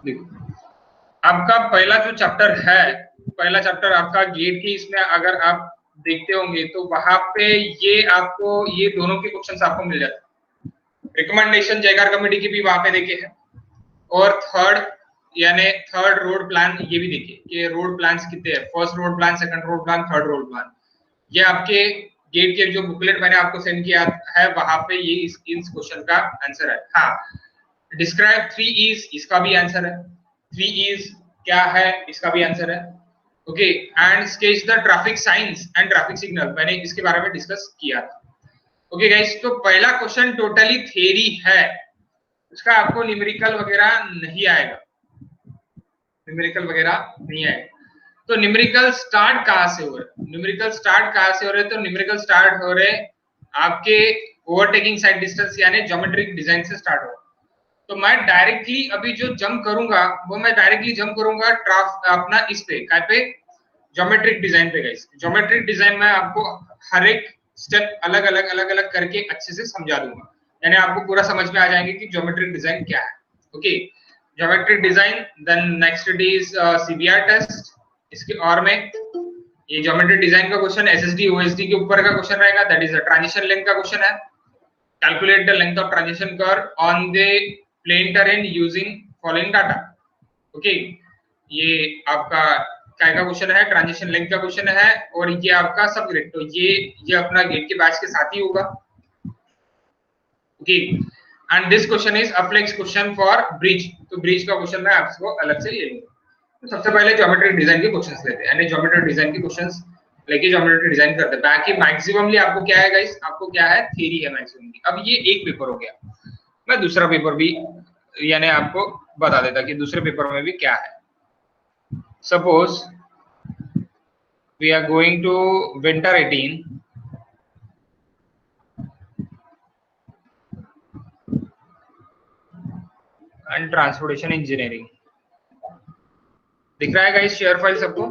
देखो आपका पहला जो चैप्टर है, पहला चैप्टर आपका गेट की, इसमें अगर आप देखते होंगे तो वहां पे ये आपको ये दोनों के क्वेश्चंस आपको मिल जाते हैं। रिकमेंडेशन जयकार कमेटी की भी वहां पे देखे हैं, और थर्ड यानी थर्ड रोड प्लान ये भी देखिए कि रोड प्लान्स कितने हैं, first road plan, second road plan, third road plan. ये आपके गेट के जो बुकलेट मैंने आपको सेंड किया है वहां पे ये इस क्वेश्चन का आंसर है। हाँ, डिस्क्राइब 3 E's, इसका भी आंसर है। 3 E's क्या है, इसका भी आंसर है। Okay, and sketch the traffic science and traffic signal, मैंने इसके बारे में डिस्कस किया था। ओके गाइस, तो पहला क्वेश्चन टोटली थ्योरी है, उसका आपको न्यूमेरिकल वगैरह नहीं आएगा, न्यूमेरिकल वगैरह नहीं आएगा। तो न्यूमेरिकल स्टार्ट कहां से हो रहे हैं, न्यूमेरिकल स्टार्ट कहां से हो रहे हैं, तो न्यूमेरिकल स्टार्ट हो रहे आपके ओवरटेकिंग साइड डिस्टेंस यानी ज्योमेट्रिक डिजाइन से स्टार्ट हो। तो मैं डायरेक्टली अभी जो जंप करूंगा वो मैं डायरेक्टली जंप करूंगा अपना इस पे काय पे, ज्योमेट्रिक डिजाइन पे। गाइस ज्योमेट्रिक डिजाइन में आपको हर एक स्टेप अलग अलग करके अच्छे से समझा दूंगा, यानी आपको पूरा समझ में आ जाएंगे कि ज्योमेट्रिक डिजाइन क्या है। Okay, geometric design, then next it is CBR test. इसके और में ये ज्योमेट्रिक डिजाइन का क्वेश्चन एसएसडी ओएसडी के ऊपर का क्वेश्चन रहेगा, that is the transition length का क्वेश्चन है। Calculate the length of transition curve on the plain terrain using following data. Okay, ये आपका क्या का क्वेश्चन है, ट्रांजिशन लेंथ का क्वेश्चन है, और ये आपका सब ग्रेड, तो ये अपना गेट के बैच के साथ ही होगा। Okay, and this question is अप्लेक्स क्वेश्चन फॉर ब्रिज, तो ब्रिज का क्वेश्चन मैं आपको अलग से ले लूंगा। तो सबसे पहले ज्योमेट्रिक डिजाइन के क्वेश्चंस लेते हैं, यानी ज्योमेट्रिक डिजाइन के क्वेश्चंस लेके ज्योमेट्रिक डिजाइन करते हैं। बाकी मैक्सिममली आपको क्या है गाइस, आपको क्या है, थ्योरी है मैक्सिममली। अब ये एक पेपर हो गया, मैं दूसरा पेपर भी यानी आपको बता देता कि दूसरे पेपर में भी क्या है। Suppose we are going to winter 18 and transportation engineering. दिख रहा है गाइस शेयर फाइल सबको?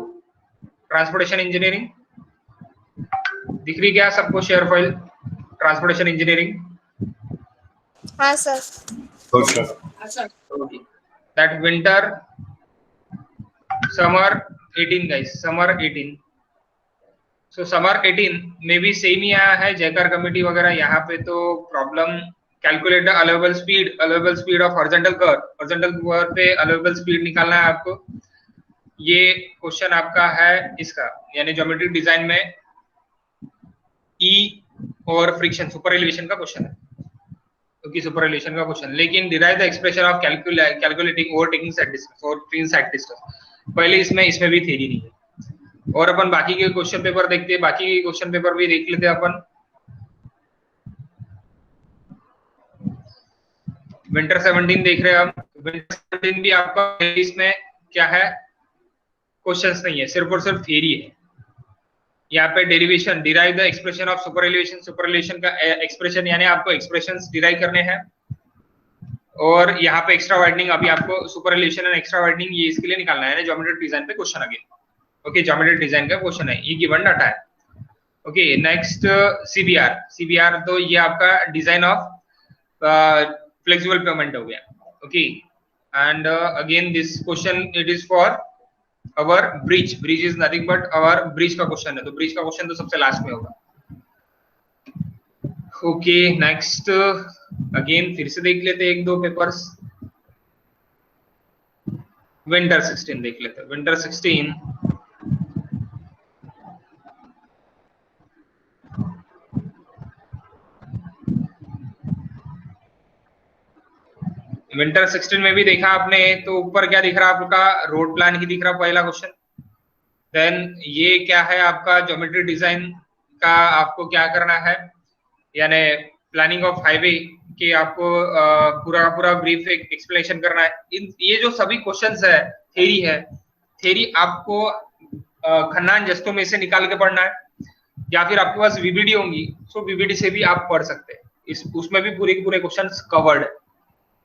ट्रांसपोर्टेशन इंजीनियरिंग दिख रही क्या सबको शेयर फाइल, ट्रांसपोर्टेशन इंजीनियरिंग? हाँ sir. That winter summer 18 guys, summer 18। So summer 18 में भी सेम ही आया है जयकार कमेटी वगैरह। यहाँ पे तो problem calculate the allowable speed of horizontal curve, horizontal curve पे अलाउएबल स्पीड निकालना है आपको। ये क्वेश्चन आपका है इसका, यानी ज्योमेट्रिक डिजाइन में ई और फ्रिक्शन सुपर एलिवेशन का क्वेश्चन है, क्योंकि सुपर एलिवेशन का क्वेश्चन। लेकिन derive the expression of calculating overtaking side distance और फ्री साइड डिस्टेंस, पहले इसमें भी थ्योरी नहीं है। और अपन बाकी के क्वेश्चन पेपर देखते हैं, बाकी के क्वेश्चन पेपर भी देख लेते हैं अपन। विंटर 17 देख रहे हैं हम, विंटर 17 भी आपका इसमें क्या है, क्वेश्चंस नहीं है, सिर्फ और सिर्फ थ्योरी है। यहाँ पे derivation, derive the expression of super elevation का एक्सप्रेशन, यानी आपको एक्सप्रेशंस डिराइव करने हैं। और यहाँ पे एक्स्ट्रा वाइडनिंग, अभी आपको super elevation and extra widening ये इसके लिए निकालना है, ज्योमेट्रिक डिजाइन पे question again. Okay, geometric design का क्वेश्चन है, ये गिवन डाटा है। ओके, नेक्स्ट सीबीआर तो ये आपका डिजाइन ऑफ फ्लेक्सिबल पेमेंट हो गया। Okay, and again this question it is for our bridge is nothing but our bridge का क्वेश्चन है, तो ब्रिज का क्वेश्चन तो सबसे लास्ट में होगा। ओके, नेक्स्ट अगेन फिर से देख लेते हैं एक दो पेपर्स। विंटर 16 देख लेते हैं। विंटर 16 विंटर 16 में भी देखा आपने, तो ऊपर क्या दिख रहा है आपका, रोड प्लान ही दिख रहा पहला क्वेश्चन। देन ये क्या है आपका, ज्योमेट्री डिजाइन का आपको क्या करना है, यानी प्लानिंग ऑफ हाईवे के आपको पूरा ब्रीफ एक्सप्लेनेशन करना है। ये जो सभी क्वेश्चंस है थ्योरी है, थ्योरी आपको खन्नान जस्तों में से निकाल के पढ़ना है, या फिर आपके पास वीबीडी होंगी, सो वीबीडी से भी आप पढ़ सकते हैं। उसमें भी पूरे क्वेश्चंस कवर्ड है।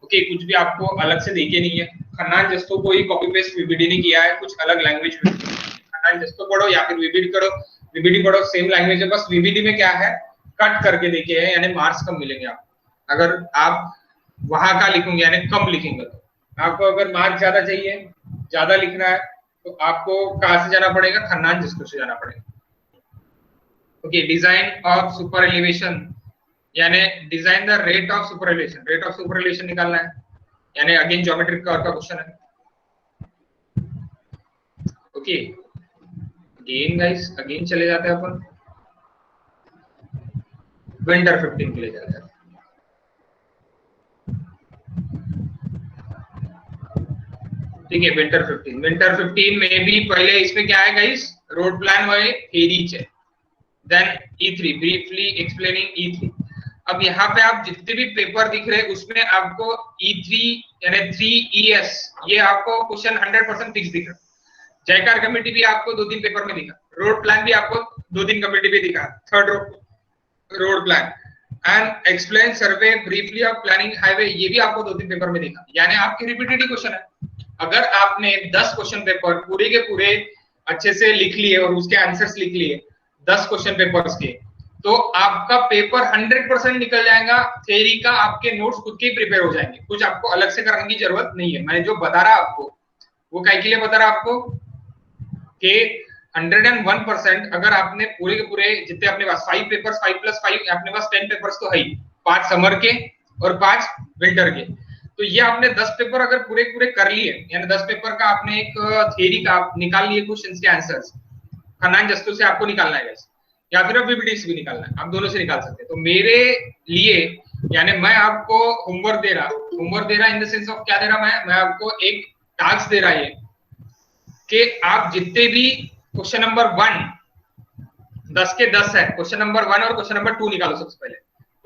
ओके, कुछ भी आपको अलग से देखे नहीं है, खन्नान जस्तों को ही कॉपी पेस्ट वीबीडी नहीं किया है, कुछ अलग लैंग्वेज में खन्नान जस्तों पढ़ो या फिर वीबीडी पढ़ो, सेम लैंग्वेज है, बस वीबीडी में क्या है कट करके देखे हैं, यानी मार्क्स कम मिलेंगे आपको अगर आप वहां का लिखोगे यानी कम लिखेंगे तो। आपको अगर मार्क्स ज्यादा चाहिए, ज्यादा लिखना है, तो आपको कहां से जाना पड़ेगा? खन्नान जिसको से जाना पड़ेगा। Okay, design of super elevation, यानी design the rate of super elevation, rate of super elevation निकालना है, यानी अगेन ज्योमेट्रिक का क्वेश्चन है। ओके, अगेन गाइस, अगेन चले जाते हैं अपन विंटर 15 के लिए जाते हैं। ठीक है, विंटर 15, विंटर 15 में भी पहले इसमें क्या है गाइस? रोड प्लान वाले थ्योरी है, then E3 briefly explaining E3। अब यहाँ पे आप जितने भी पेपर दिख रहे हैं उसमें आपको E3 यानी 3ES ये आपको क्वेश्चन 100% फिक्स दिख रहा है। जयकार कमेटी भी आपको 2-3 पेपर में दिखा, रोड प्लान भी आपको 2-3 कमेटी में दिखा, third road plan and explain survey briefly of planning highway ये भी आपको 2-3 पेपर में दिखा, यानी आपके रिपीटेड क्वेश्चन है। अगर आपने 10 क्वेश्चन पेपर पूरे के पूरे अच्छे से लिख लिए और उसके आंसर्स लिख लिए 10 क्वेश्चन पेपर्स के, तो आपका पेपर 100% निकल जाएगा। थ्योरी का आपके नोट्स खुद के ही प्रिपेयर हो जाएंगे, कुछ आपको अलग से करने की जरूरत नहीं है। मैंने जो बता रहा आपको वो काय के लिए बता रहा आपको कि 101% अगर आपने पूरे के पूरे जितने अपने पास 5 पेपर्स 5+5 अपने पास 10 पेपर्स तो है ही, 5 समर के और 5 विंटर के, तो ये आपने 10 पेपर अगर पूरे पूरे कर लिए, यानी 10 पेपर का आपने एक थ्योरी का निकाल लिए क्वेश्चंस के आंसर्स, खन्नान जस्तु से आपको निकालना है गाइस, या फिर वीबीडी से भी निकालना है, आप दोनों से निकाल सकते हैं। तो मेरे लिए यानी मैं आपको होमवर्क दे रहा इन द सेंस ऑफ क्या दे रहा, मैं आपको एक टास्क दे रहा है कि आप जितने भी क्वेश्चन नंबर 1 10 के 10 है, क्वेश्चन नंबर 1 और क्वेश्चन नंबर 2 निकालो सबसे पहले।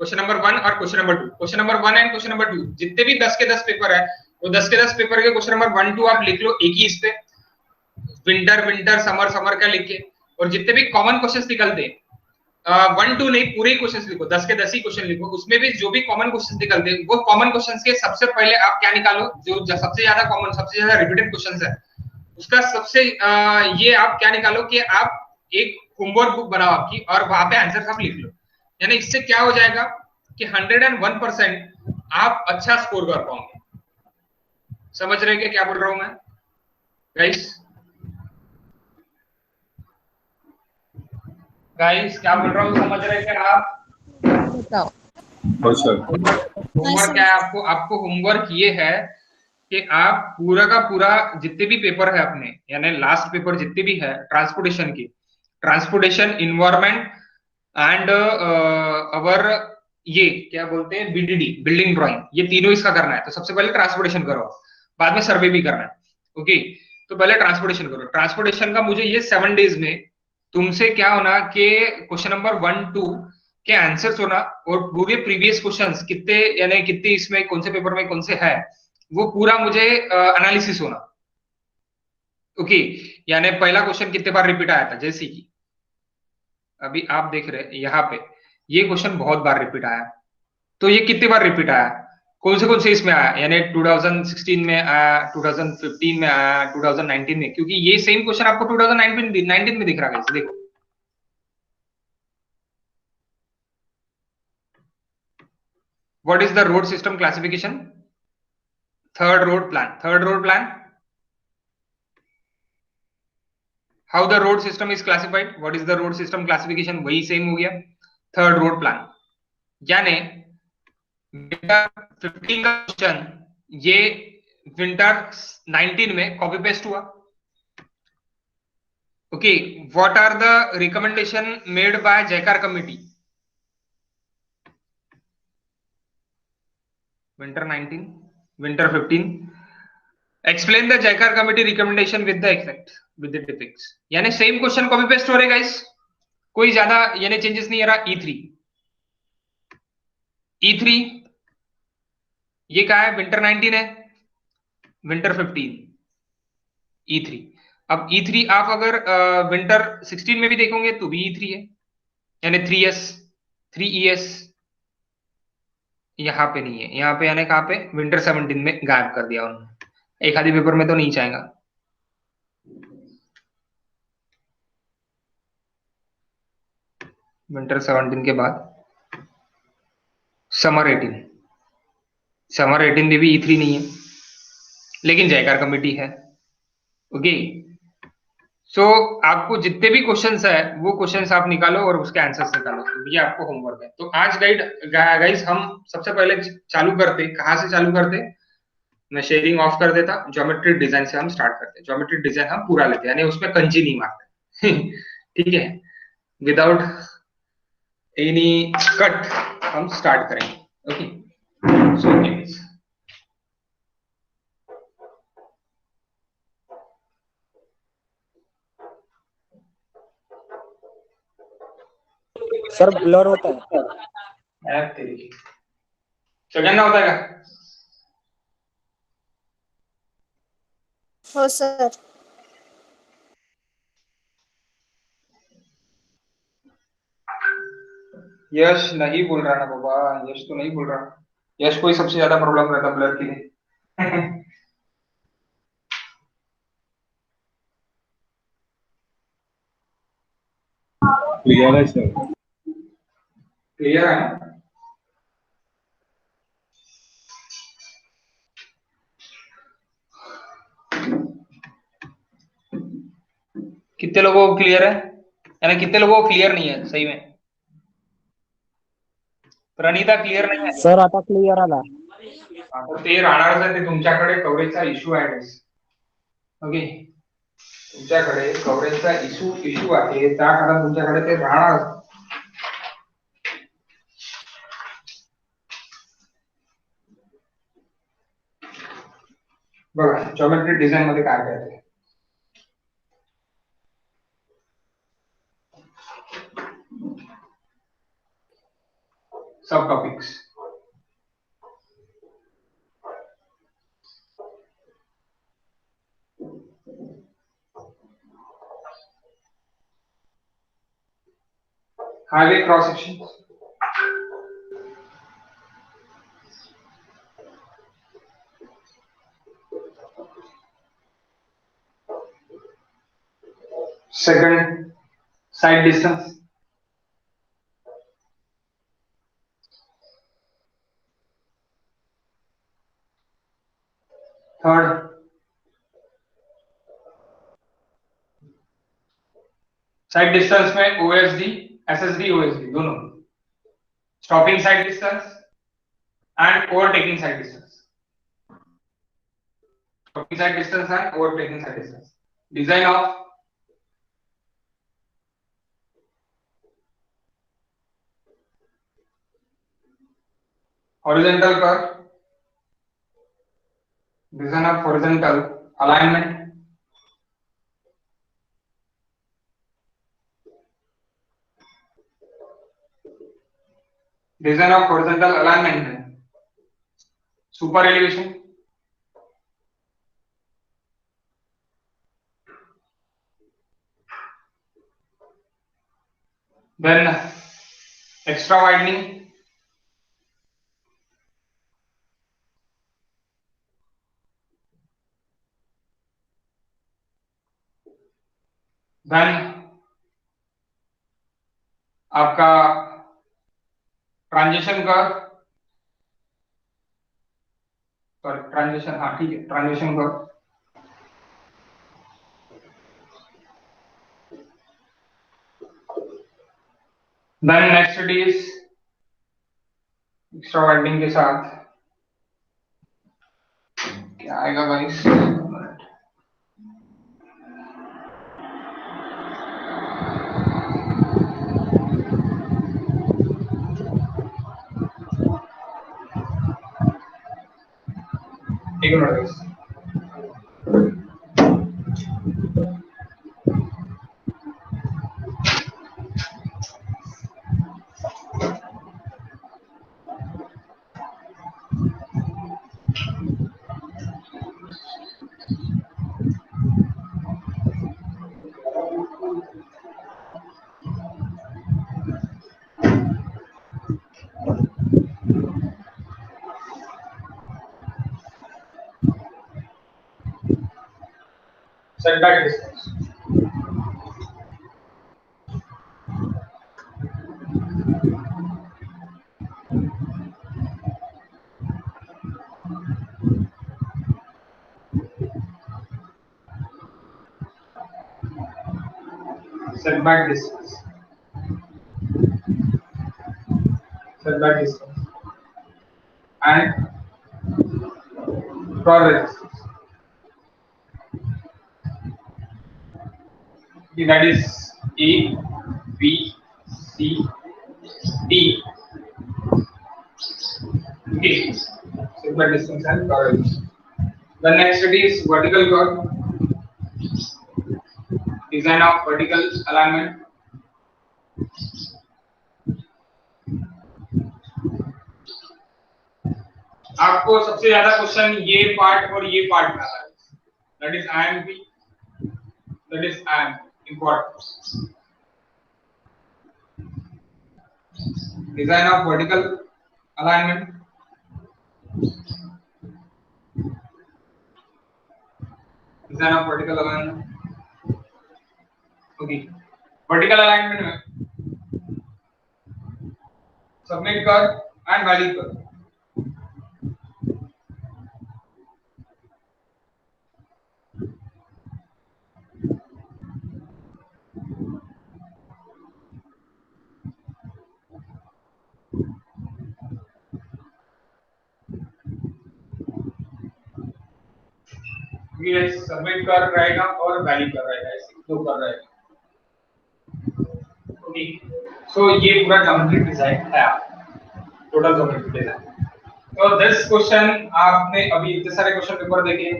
क्वेश्चन नंबर 1 और question number 2, question number 1 and question number 2 जितने भी 10 के 10 पेपर है, वो 10 के 10 पेपर के क्वेश्चन नंबर 1 2 आप लिख लो एक ही इस पे, विंटर विंटर समर समर का लिख के, और जितने भी कॉमन क्वेश्चंस निकलते हैं 1-2 नहीं पूरे क्वेश्चंस लिखो, 10 के 10 ही क्वेश्चन लिखो, उसमें भी जो भी कॉमन क्वेश्चंस निकलते हैं वो कॉमन क्वेश्चंस के सबसे पहले आप क्या निकालो, जो सबसे ज्यादा कॉमन सबसे ज्यादा रिपीटेड क्वेश्चंस है उसका सबसे ये आप क्या निकालो कि आप एक होमवर्क बुक बनाओ आपकी और वहां पे आंसर आप लिख लो। यानी इससे क्या हो जाएगा कि 101% आप अच्छा स्कोर कर पाओगे। समझ रहे हैं क्या बोल रहा हूं मैं गाइस? गाइस क्या बोल रहा हूँ, समझ रहे हैं आप? बताओ। होमवर्क क्या है आपको? आपको होमवर्क ये है कि आप पूरा का पूरा जितने भी पेपर है अपने, यानी लास्ट पेपर जितने भी है ट्रांसपोर्टेशन की, ट्रांसपोर्टेशन इन्वायरमेंट एंड अवर ये क्या बोलते हैं बीडीडी बिल्डिंग ड्राइंग, ये तीनों इसका करना है। तो सबसे पहले ट्रांसपोर्टेशन करो, बाद में सर्वे भी करना है। ओके, तो पहले ट्रांसपोर्टेशन करो। ट्रांसपोर्टेशन का मुझे ये 7 डेज में तुमसे क्या होना कि क्वेश्चन नंबर 1-2 के आंसर्स होना, और पूरे प्रीवियस क्वेश्चंस कितने यानी कितने इसमें कौन से पेपर में कौन से है वो पूरा मुझे एनालिसिस होना। ओके, यानी पहला क्वेश्चन कितने बार रिपीट आया था, जैसे कि अभी आप देख रहे हैं यहाँ पे ये क्वेश्चन बहुत बार रिपीट आया, तो ये कितने बार रिपीट आया, कौन से इसमें आया, यानी 2016 में आया, 2015 में आया, 2019 में, क्योंकि ये सेम क्वेश्चन आपको 2019 में दिख रहा है। देखो what is the road system classification, third road plan, how the road system is classified, what is the road system classification, वही सेम हो गया थर्ड रोड प्लान। यानी विंटर 15 का क्वेश्चन ये विंटर 19 में कॉपी पेस्ट हुआ। Okay, what are the recommendation made by Jayakar committee, winter 19 winter 15, explain the Jayakar committee recommendation with the except with the topics. यानी सेम क्वेश्चन कॉपी पेस्ट हो रहे guys, कोई ज्यादा यानी चेंजेस नहीं आ रहा। E3 ये क्या है, विंटर 19 है, विंटर 15 E3। अब E3 आप अगर विंटर 16 में भी देखोगे तो भी E3 है, यानी 3ES यहाँ पे नहीं है, यहाँ पे यानी कहाँ पे विंटर 17 में गायब कर दिया उन्होंने, एक आधी पेपर में तो नहीं चाहेगा। विंटर 17 के बाद समर 18 में भी E3 नहीं है, लेकिन जयकार कमेटी है। ओके, सो आपको जितने भी क्वेश्चंस है वो क्वेश्चंस आप निकालो और उसके आंसर्स निकालो, ये आपको होमवर्क है। तो आज गाइस हम सबसे पहले चालू करते, कहाँ से चालू करते? मैं शेयरिंग ऑफ कर देता, ज्योमेट्रिक डिजाइन से हम स्टार्ट करते। ज्योमेट्रिक डिजाइन हम पूरा लेते, यानी उसमें कंजी नहीं मारते। ठीक है, विदाउट एनी कट हम स्टार्ट करेंगे। ओके, सो सर ब्लर होता है। सेकंड होता है क्या? हो सर। यश नहीं बोल रहा ना बाबा, यश तो नहीं बोल रहा। यश को ही सबसे ज्यादा प्रॉब्लम रहता ब्लर के लिए। क्लियर है सर। क्लियर है ना? कितने लोगों को क्लियर है, यानी कितने लोगों को क्लियर नहीं है सही में? प्रणीता क्लियर नाही आहे सर आता क्लियर आला। आता ते राहणारच आहे, ते तुमच्याकडे कव्हरेजचा इश्यू आहे guys. ओके, तुमच्याकडे कव्हरेजचा इश्यू आहे, त्या कारण तुमच्याकडे ते राहणार. बघा ज्योमेट्री डिझाइन मध्ये काय काय आहे. सब topics, highway cross section, second side distance, third side distance में ओएसडी, एसएसडी, ओएसडी दोनों, stopping side distance and overtaking side distance, stopping side distance and overtaking side distance, design of horizontal curve, design of horizontal alignment, design of horizontal alignment, super elevation, then extra widening, then आपका transition curve, sorry transition, हाँ ठीक है, transition curve, then next it is extra widening के साथ क्या आएगा guys? एक minute guys, setback distance, setback distance, and cross resistance. Okay, that is A, B, C, D. Okay, setback distance and cross resistance. The next study is vertical curve. Design of vertical alignment. आपको सबसे ज्यादा question ये part और ये part में आता है, that is IMP, that is IMP important. Design of vertical alignment. Design of vertical alignment. Okay, vertical alignment में submit curve and valley curve. ये सबमिट कर रहेगा और वैली कर रहेगा, ऐसे दो कर रहेगा. ओके, सो ये पूरा ज्योमेट्रिक डिजाइन है, टोटल ज्योमेट्रिक डिजाइन. तो दिस क्वेश्चन आपने अभी इतने सारे क्वेश्चन पेपर देखे,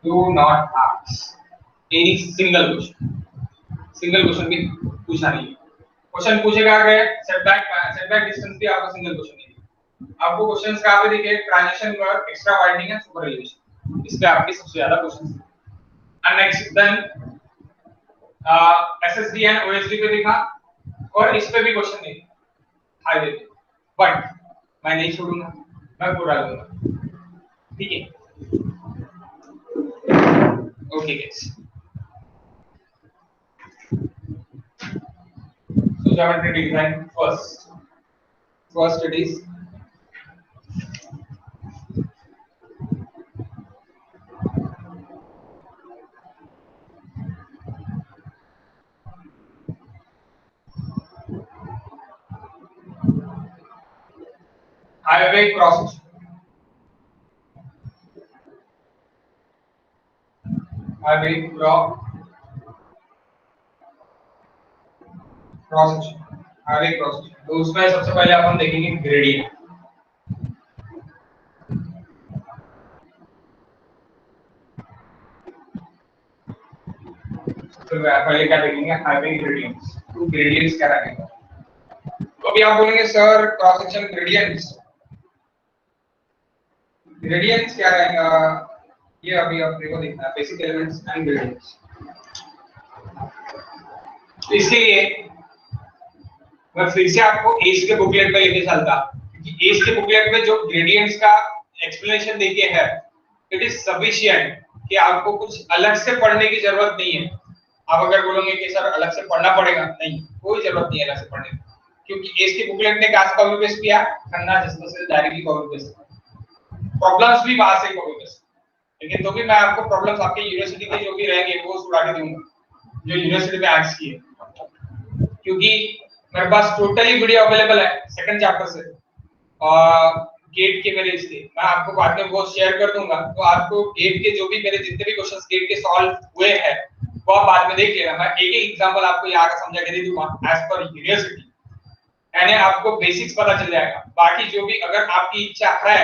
do not ask any single question भी पूछा नहीं. क्वेश्चन पूछेगा अगर सेटबैक डिस्टेंस भी आपको सिंगल क्वेश्चन नहीं. आपको क्वेश्चंस कहां पे दिखे, transition work, extra widening and super elevation, इसमें आपके सबसे ज्यादा क्वेश्चंस हैं. And next then SSD and OSD पे दिखा, और इस पे भी क्वेश्चन नहीं हाईवे पे, बट मैं नहीं छोड़ूंगा, मैं पूरा लूंगा. ठीक है, okay guys. So geometry design first it is highway cross section. Highway cross section. तो उसमें सबसे पहले अपन देखेंगे ग्रेडियंट. तो पहले क्या देखेंगे, हाईवे ग्रेडियंट्स. तो ग्रेडियंट्स क्या रहेगा, तो अभी आप बोलेंगे सर क्रॉस सेक्शन ग्रेडियंट्स क्या रहेगा, ये अभी अपने को देखना है, बेसिक एलिमेंट्स एंड ग्रेडियंट्स. तो इसके लिए मैं फिर से आपको एज के बुकलेट पे लेके चलता, क्योंकि एज के बुकलेट में जो ग्रेडियंट्स का एक्सप्लेनेशन देके है, इट इज सफिशिएंट कि आपको कुछ अलग से पढ़ने की जरूरत नहीं है. आप अगर बोलोगे कि सर अलग से पढ़ना पड़ेगा, नहीं, कोई जरूरत नहीं है अलग से पढ़ने की, क्योंकि एज के बुकलेट ने कहां से कॉपी पेस्ट किया, खन्ना जिसमें से डायरेक्टली कॉपी पेस्ट. प्रॉब्लम्स भी वहां से कॉपी पेस्ट, लेकिन तो भी मैं आपको प्रॉब्लम्स आपके यूनिवर्सिटी के जो भी रहेंगे वो सुधा के दूंगा, जो यूनिवर्सिटी में आर्ट्स की है, क्योंकि मेरे पास टोटली वीडियो अवेलेबल है सेकंड चैप्टर से और गेट के मेरे इससे मैं आपको बाद में वो शेयर कर दूंगा. तो आपको गेट के जो भी मेरे जितने भी क्वेश्चंस गेट के सॉल्व हुए हैं वो आप बाद में देख लेना. मैं एक एक एग्जांपल आपको यहाँ का समझा के दे दूंगा एज पर यूनिवर्सिटी, यानी आपको बेसिक्स पता चल जाएगा. बाकी जो भी अगर आपकी इच्छा है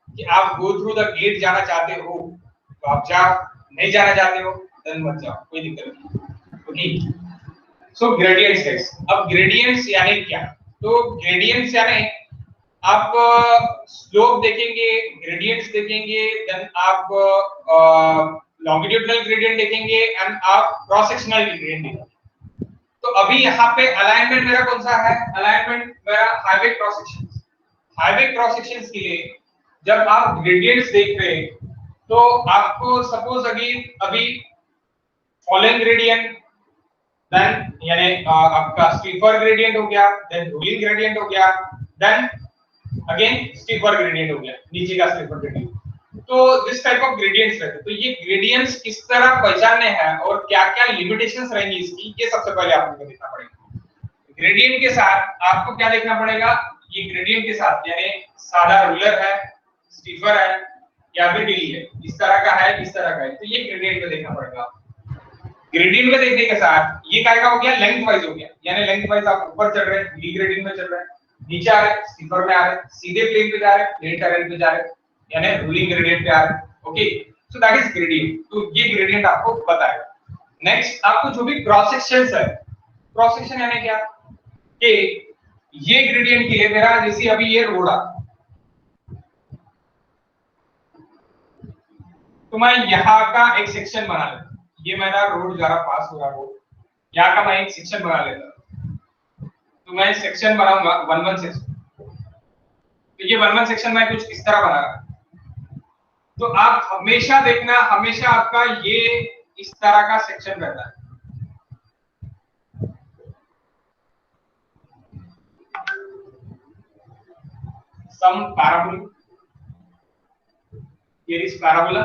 कि आप गो थ्रू द गेट जाना चाहते हो तो आप जाओ, नहीं जाना चाहते हो देन मत जाओ, कोई दिक्कत नहीं. ओके, सो ग्रेडियंट्स गाइस. अब ग्रेडियंट्स यानी क्या, तो ग्रेडियंट्स यानी आप स्लोप देखेंगे, ग्रेडियंट्स देखेंगे, देन आप लॉन्गिट्यूडिनल ग्रेडियंट देखेंगे एंड आप क्रॉस सेक्शनल ग्रेडियंट देखेंगे. तो अभी यहाँ पे अलाइनमेंट मेरा कौन सा है, अलाइनमेंट मेरा highway cross sections. Highway cross sections के लिए जब आप ग्रेडियंट्स देख रहे हैं तो आपको सपोज अभी फॉलोइंग ग्रेडियंट, देन यानी आपका स्टीफर ग्रेडियंट हो गया, देन रूलिंग ग्रेडियंट हो गया, देन अगेन स्टीफर ग्रेडियंट हो गया, नीचे का स्टीफर ग्रेडियंट. तो दिस टाइप ऑफ ग्रेडियंट्स रहते हैं। तो ये ग्रेडियंट्स किस तरह पहचानने हैं और क्या क्या लिमिटेशंस रहेंगी इसकी, ये सबसे पहले आपको देखना पड़ेगा। ग्रेडियंट के साथ आपको क्या देखना पड़ेगा, ये ग्रेडियंट के साथ यानी सादा रूलर है, स्टीफर है या फिर हिली है, इस तरह का है, इस तरह का है, तो ये ग्रेडियंट में देखना पड़ेगा। ग्रेडियंट में देखने के साथ ये क्या हो गया, लेंथ वाइज हो गया, यानी लेंथ वाइज आप ऊपर चढ़ रहे हैं, हिली ग्रेडियंट में चल रहे हैं, नीचे आ रहे हैं, स्टीफर में आ रहे हैं, सीधे प्लेन पे जा रहे हैं, प्लेन टर्रेन पे जा रहे हैं, यानी रूलिंग ग्रेडियंट पे आ रहे हैं। Okay, so that is gradient. तो ये ग्रेडियंट आपको बताएगा। नेक्स्ट आपको जो भी क्रॉस सेक्शंस है, क्रॉस सेक्शन यानी क्या कि ये ग्रेडियंट के लिए मेरा जैसे अभी ये रोड आ, तो मैं यहाँ का एक सेक्शन बना लेता हूं, ये मेरा रोड जा रहा पास हो रहा रोड, यहाँ का मैं एक सेक्शन बना लेता हूं। तो मैं सेक्शन बनाऊंगा 1-1 सेक्शन, तो ये 1-1 सेक्शन मैं कुछ इस तरह बना रहा हूं। तो आप हमेशा देखना, हमेशा आपका ये इस तरह का सेक्शन रहता है। सम parabola, here is parabola,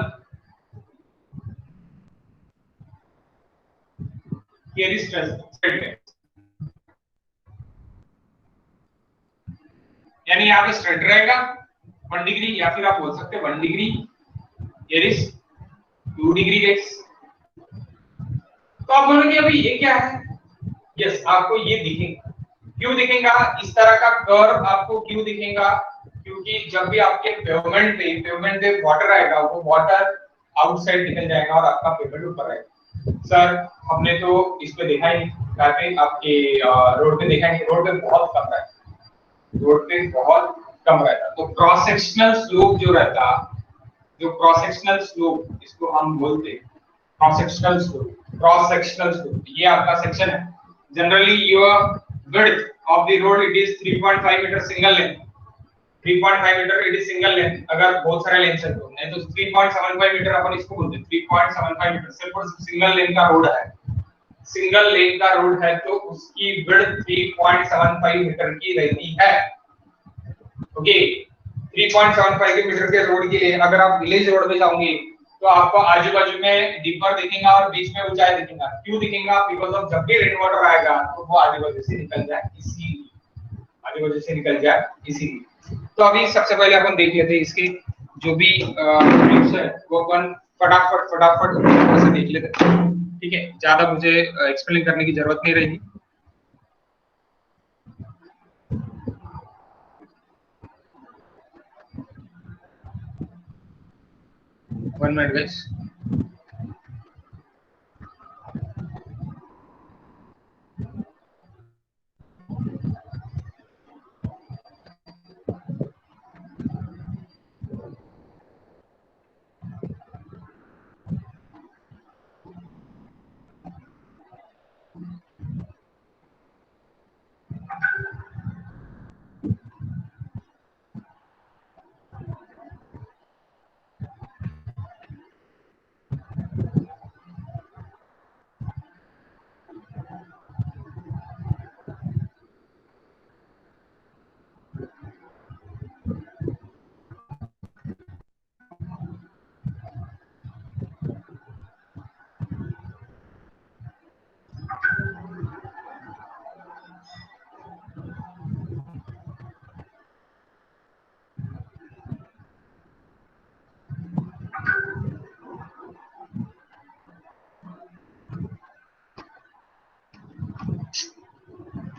here is straight line, यानी यहाँ पे स्ट्रेट रहेगा 1 डिग्री, या फिर आप बोल सकते हैं 1 degree, here is 2 degree x। तो आप बोलोगे अभी ये क्या है, यस आपको ये दिखेगा। क्यों दिखेगा इस तरह का कर्व, आपको क्यों दिखेगा, क्योंकि जब भी आपके पेवमेंट पे वाटर आएगा, वो वाटर आउटसाइड निकल जाएगा और आपका पेवमेंट ऊपर आएगा। सर हमने तो इस पे देखा ही नहीं, पे आपके रोड पे देखा नहीं, रोड पे बहुत कम रहता है, रोड पे बहुत कम रहता है। तो क्रॉस सेक्शनल स्लोप जो रहता, जो क्रॉस सेक्शनल स्लोप इसको हम बोलते हैं क्रॉस सेक्शनल स्लोप, ये आपका सेक्शन है। Generally your width of the road it is 3.5 metre single length, 3.5 metre it is single length, अगर बहुत सारे लेंथ है तो, नहीं तो 3.75 मीटर अपन इसको बोलते हैं, 3.75 मीटर सिर्फ और सिंगल लेंथ का रोड है, सिंगल लेन का रोड है तो उसकी विड्थ 3.75 मीटर की रहती है। ओके, 3.75 मीटर के रोड के लिए अगर आप विलेज रोड पे जाओगे तो आपको आजू बाजू में डीपर दिखेगा और बीच में ऊंचाई दिखेगा। क्यों दिखेगा, बिकॉज ऑफ जब भी रेन वाटर आएगा तो वो आजू बाजू से निकल जाए, इसीलिए आजू बाजू से निकल जाए इसीलिए। तो अभी सबसे पहले अपन देख लेते हैं इसके जो भी टिप्स है वो अपन फटाफट से देख लेते हैं, ठीक है, ज्यादा मुझे एक्सप्लेन करने की जरूरत नहीं रहेगी। One minute guys.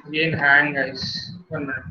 Again hang guys, 1 minute.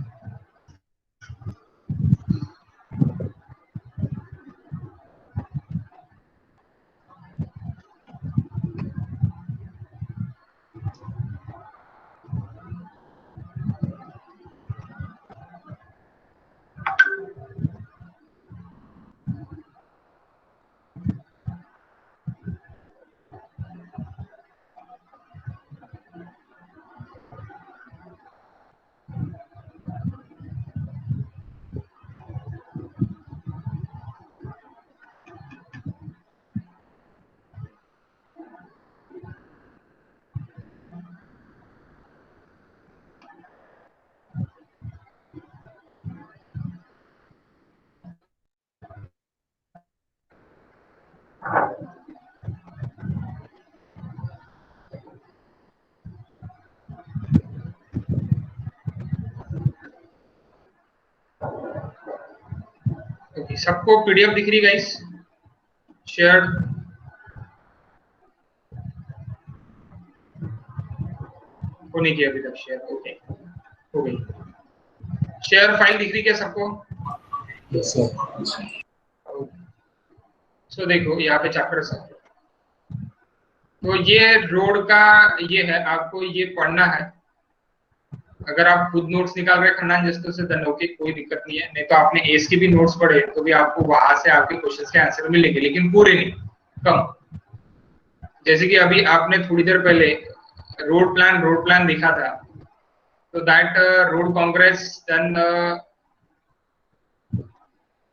सबको पीडीएफ दिख रही गाइस? शेयर को नहीं किया अभी तक शेयर? ओके, हो गई शेयर। फाइल दिख रही क्या सबको? Yes sir. सो देखो यहाँ पे चैप्टर सब, तो ये रोड का ये है, आपको ये पढ़ना है। अगर आप खुद नोट्स निकाल रहे खन्नान जस्तों से देन ओके, कोई दिक्कत नहीं है, नहीं तो आपने एस के भी नोट्स पढ़े तो भी आपको वहां से आपके क्वेश्चंस के आंसर मिलेंगे, लेकिन पूरे नहीं, कम। जैसे कि अभी आपने थोड़ी देर पहले रोड प्लान देखा था, तो that road congress, then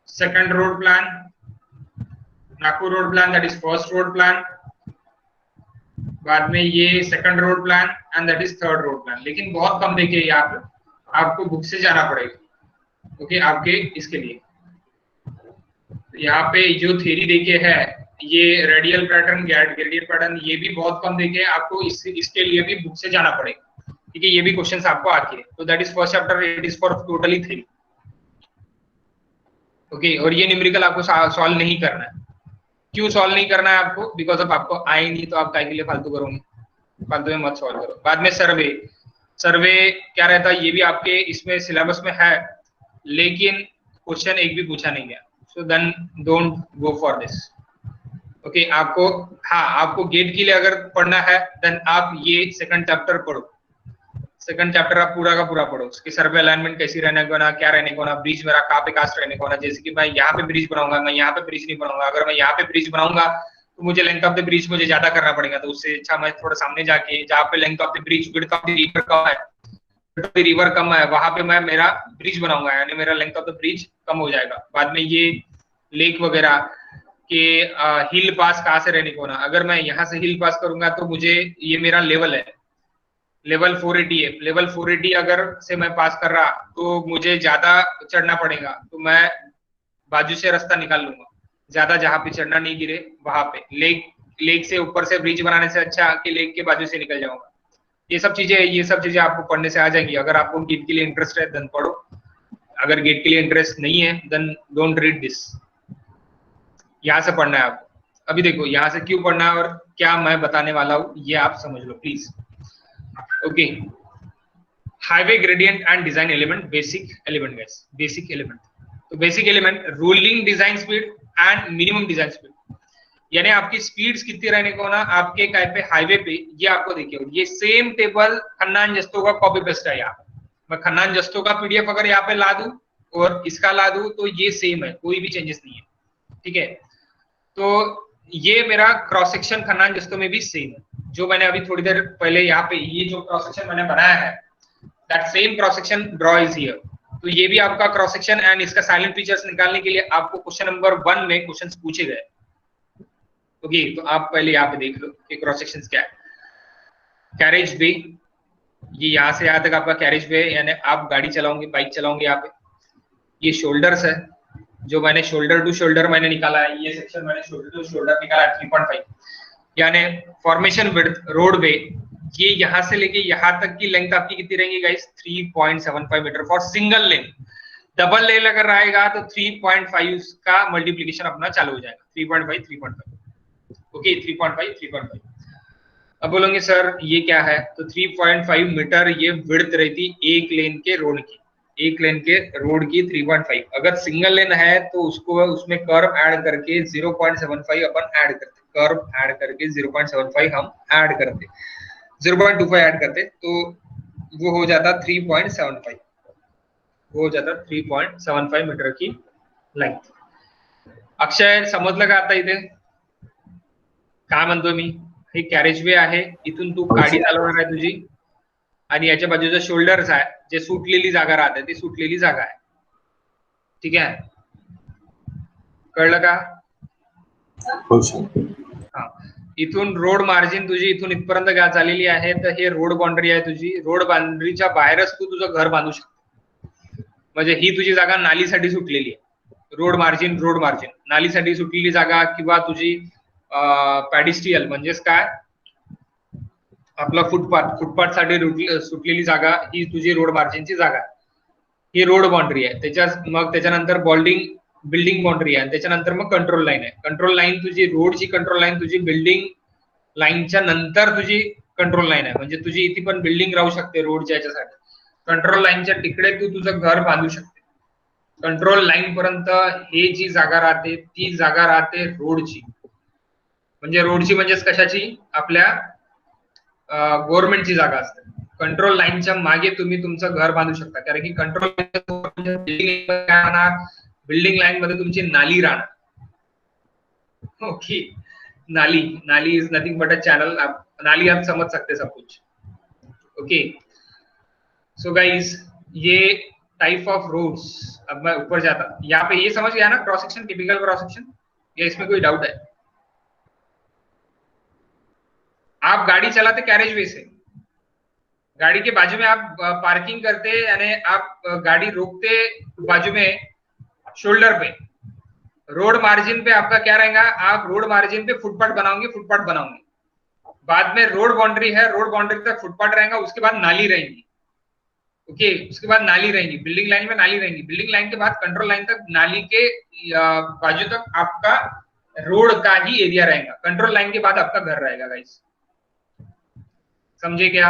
second road plan, Nagpur road plan, that is first road plan, बाद में ये second road plan and that is third road plan. लेकिन बहुत कम देखे यहाँ पे, आपको बुक से जाना पड़ेगा ओके आपके इसके लिए। यहाँ पे जो थ्योरी देखे है, ये रेडियल पैटर्न, ग्रेडियल पैटर्न, ये भी बहुत कम देखे, आपको इसके लिए भी बुक से जाना पड़ेगा, ठीक है। ये भी क्वेश्चंस आपको आके, तो that is first chapter, it is for totally 3 okay. और ये न्यूमेरिकल आपको सॉल्व नहीं करना है। क्यों सॉल्व नहीं करना है आपको? बिकॉज अब आपको आए नहीं तो आप काय के लिए फालतू करोगे, फालतू में मत सॉल्व करो। बाद में सर्वे क्या रहता है, ये भी आपके इसमें सिलेबस में है, लेकिन क्वेश्चन एक भी पूछा नहीं गया, so then don't go for this okay. आपको हाँ, आपको गेट के लिए अगर पढ़ना है देन आप ये सेकंड चैप्टर पढ़ो। सेकंड चैप्टर आप पूरा का पूरा पढ़ो, उसकी सर्वे अलाइनमेंट कैसी रहने को ना, क्या रहने को ना, ब्रिज मेरा कहाँ पे कास्ट रहने को ना। जैसे कि मैं यहाँ पे ब्रिज बनाऊंगा, मैं यहाँ पे ब्रिज नहीं बनाऊंगा। अगर मैं यहाँ पे ब्रिज बनाऊंगा तो मुझे लेंथ ऑफ द ब्रिज मुझे ज्यादा करना पड़ेगा, तो उससे अच्छा मैं थोड़ा सामने जाके, जहाँ पे length of the bridge, width of the river कम है, रिवर कम है, वहां पे मैं मेरा ब्रिज बनाऊंगा, यानी मेरा लेंथ ऑफ द ब्रिज कम हो जाएगा। बाद में ये लेक वगैरह के हिल पास कहाँ से रहने को ना, अगर मैं यहाँ से हिल पास करूंगा तो मुझे ये मेरा लेवल है, लेवल 480 है, लेवल 480 अगर से मैं पास कर रहा तो मुझे ज्यादा चढ़ना पड़ेगा, तो मैं बाजू से रास्ता निकाल लूंगा, ज्यादा जहां पे चढ़ना नहीं गिरे वहां पे। लेक से ऊपर से ब्रिज बनाने से अच्छा कि लेक के बाजू से निकल जाऊंगा। ये सब चीजें आपको पढ़ने से आ जाएंगी। अगर आपको गेट के लिए इंटरेस्ट है देन पढ़ो, अगर गेट के लिए इंटरेस्ट नहीं है देन डोंट रीड दिस। यहाँ से पढ़ना है आपको। अभी देखो यहाँ से क्यों पढ़ना है और क्या मैं बताने वाला हूँ ये आप समझ लो please okay. Highway gradient and design element, basic element guys, basic element. तो basic element ruling design speed and minimum design speed, यानी आपकी स्पीड्स कितनी रहने को ना आपके काय पे हाईवे पे, ये आपको देखिए। ये सेम टेबल खन्नान जस्तों का कॉपी पेस्ट है। यहाँ मैं खन्नान जस्तों का पीडीएफ अगर यहाँ पे ला दूं और इसका ला दूं तो ये सेम है, कोई भी चेंजेस नहीं है, ठीक है। तो ये मेरा क्रॉस सेक्शन खन्नान जस्तों में भी सेम है, जो मैंने अभी थोड़ी देर पहले यहाँ पे ये जो क्रॉस सेक्शन मैंने बनाया है, that same cross section draw is here. तो ये भी आपका क्रॉस सेक्शन एंड इसका साइलेंट फीचर्स निकालने के लिए आपको क्वेश्चन नंबर 1 में क्वेश्चंस पूछे गए ओके। तो आप पहले यहाँ पे देख लो कि क्रॉस सेक्शंस क्या है। कैरेज वे, ये यहाँ से यहाँ तक आपका कैरेज वे, यानी आप गाड़ी चलाओगे, बाइक चलाओगे यहाँ पे। ये शोल्डर्स है, जो मैंने शोल्डर टू शोल्डर मैंने निकाला है, ये सेक्शन मैंने शोल्डर टू शोल्डर निकाला है 3.5, यानी फॉर्मेशन विड्थ रोड वे, ये यहाँ से लेके यहाँ तक की लेंथ आपकी कितनी रहेगी guys? 3.75 metre for single lane. Double lane अगर रहेगा तो 3.5 का मल्टीप्लीकेशन अपना चालू हो जाएगा, 3.5 ओके, 3.5। अब बोलोगे सर ये क्या है? तो 3.5 मीटर ये विड्थ रहती एक लेन के रोड की, एक लेन के रोड की 3.5। अगर सिंगल लेन है तो उसको उसमें कर्व ऐड करके 0.75 अपन ऐड करते, कर्व ऐड करके 0.75 हम ऐड करते, 0.25 ऐड करते, तो वो हो जाता 3.75, वो हो जाता 3.75 मीटर की लेंथ। अक्षय समजलं का आता इथे काय म्हणतोय मी? हे कॅरेज वे आहे, इथून तू गाडी चालवणार आहे तुझी, आणि याच्या बाजूचं शोल्डर्स आहे, जे सुटलेली जागा राहते ती सुटलेली जागा आहे, ठीक आहे? कळलं का? हा, इथून रोड मार्जिन तुझी इथून इथपर्यंत काय झालेली आहे, तर हे रोड बाउंड्री आहे तुझी. रोड बाउंड्रीच्या बाहेरच तू तुझं घर बांधू शकतो, म्हणजे ही तुझी जागा नालीसाठी सुटलेली आहे. रोड मार्जिन नालीसाठी सुटलेली जागा, किंवा तुझी पॅडिस्ट्रियल म्हणजेच काय आपला फुटपाथ साठी सुटलेली जागा, ही तुझी रोड मार्जिनची जागा आहे, ही रोड बाउंड्री आहे. मग त्याच्यानंतर बिल्डिंग बाउंड्री आहे, त्याच्यानंतर मग कंट्रोल लाईन आहे. कंट्रोल लाईन तुझी रोडची कंट्रोल लाईन तुझी बिल्डिंग लाईनच्या नंतर तुझी कंट्रोल लाईन आहे, म्हणजे तुझी इथे पण बिल्डिंग राहू शकते रोडच्या याच्यासाठी. कंट्रोल लाईनच्या तिकडे तू तुझं घर बांधू शकते. कंट्रोल लाईन पर्यंत हे जी जागा राहते ती जागा राहते रोडची. म्हणजे रोडची म्हणजेच कशाची, आपल्या गव्हर्नमेंटची जागा असते. कंट्रोल लाईनच्या मागे तुम्ही तुमचं घर बांधू शकता, कारण की कंट्रोल बिल्डिंग लाईन मध्ये तुमची नाली राहणार. ओके, नाली is nothing but a channel. नाली आप समझ सकते सब कुछ. ओके, सो गाइस ये टाइप ऑफ रोड्स. अब मैं ऊपर जाता, यहाँ पे ये समझ गया ना cross section, typical cross section, या इसमें कोई डाउट है? आप गाड़ी चलाते कैरेज वे से, गाड़ी के बाजू में आप पार्किंग करते, यानी आप गाड़ी रोकते बाजू में शोल्डर पे, रोड मार्जिन पे आपका क्या रहेगा, आप रोड मार्जिन पे फुटपाथ बनाओगे. बाद में रोड बाउंड्री है, रोड बाउंड्री तक फुटपाथ रहेगा, उसके बाद नाली रहेगी. ओके, उसके बाद नाली रहेगी, बिल्डिंग लाइन में नाली रहेगी. बिल्डिंग लाइन के बाद कंट्रोल लाइन तक नाली के बाजू तक आपका रोड का ही एरिया रहेगा. कंट्रोल लाइन के बाद आपका घर रहेगा. गाइस समझे क्या?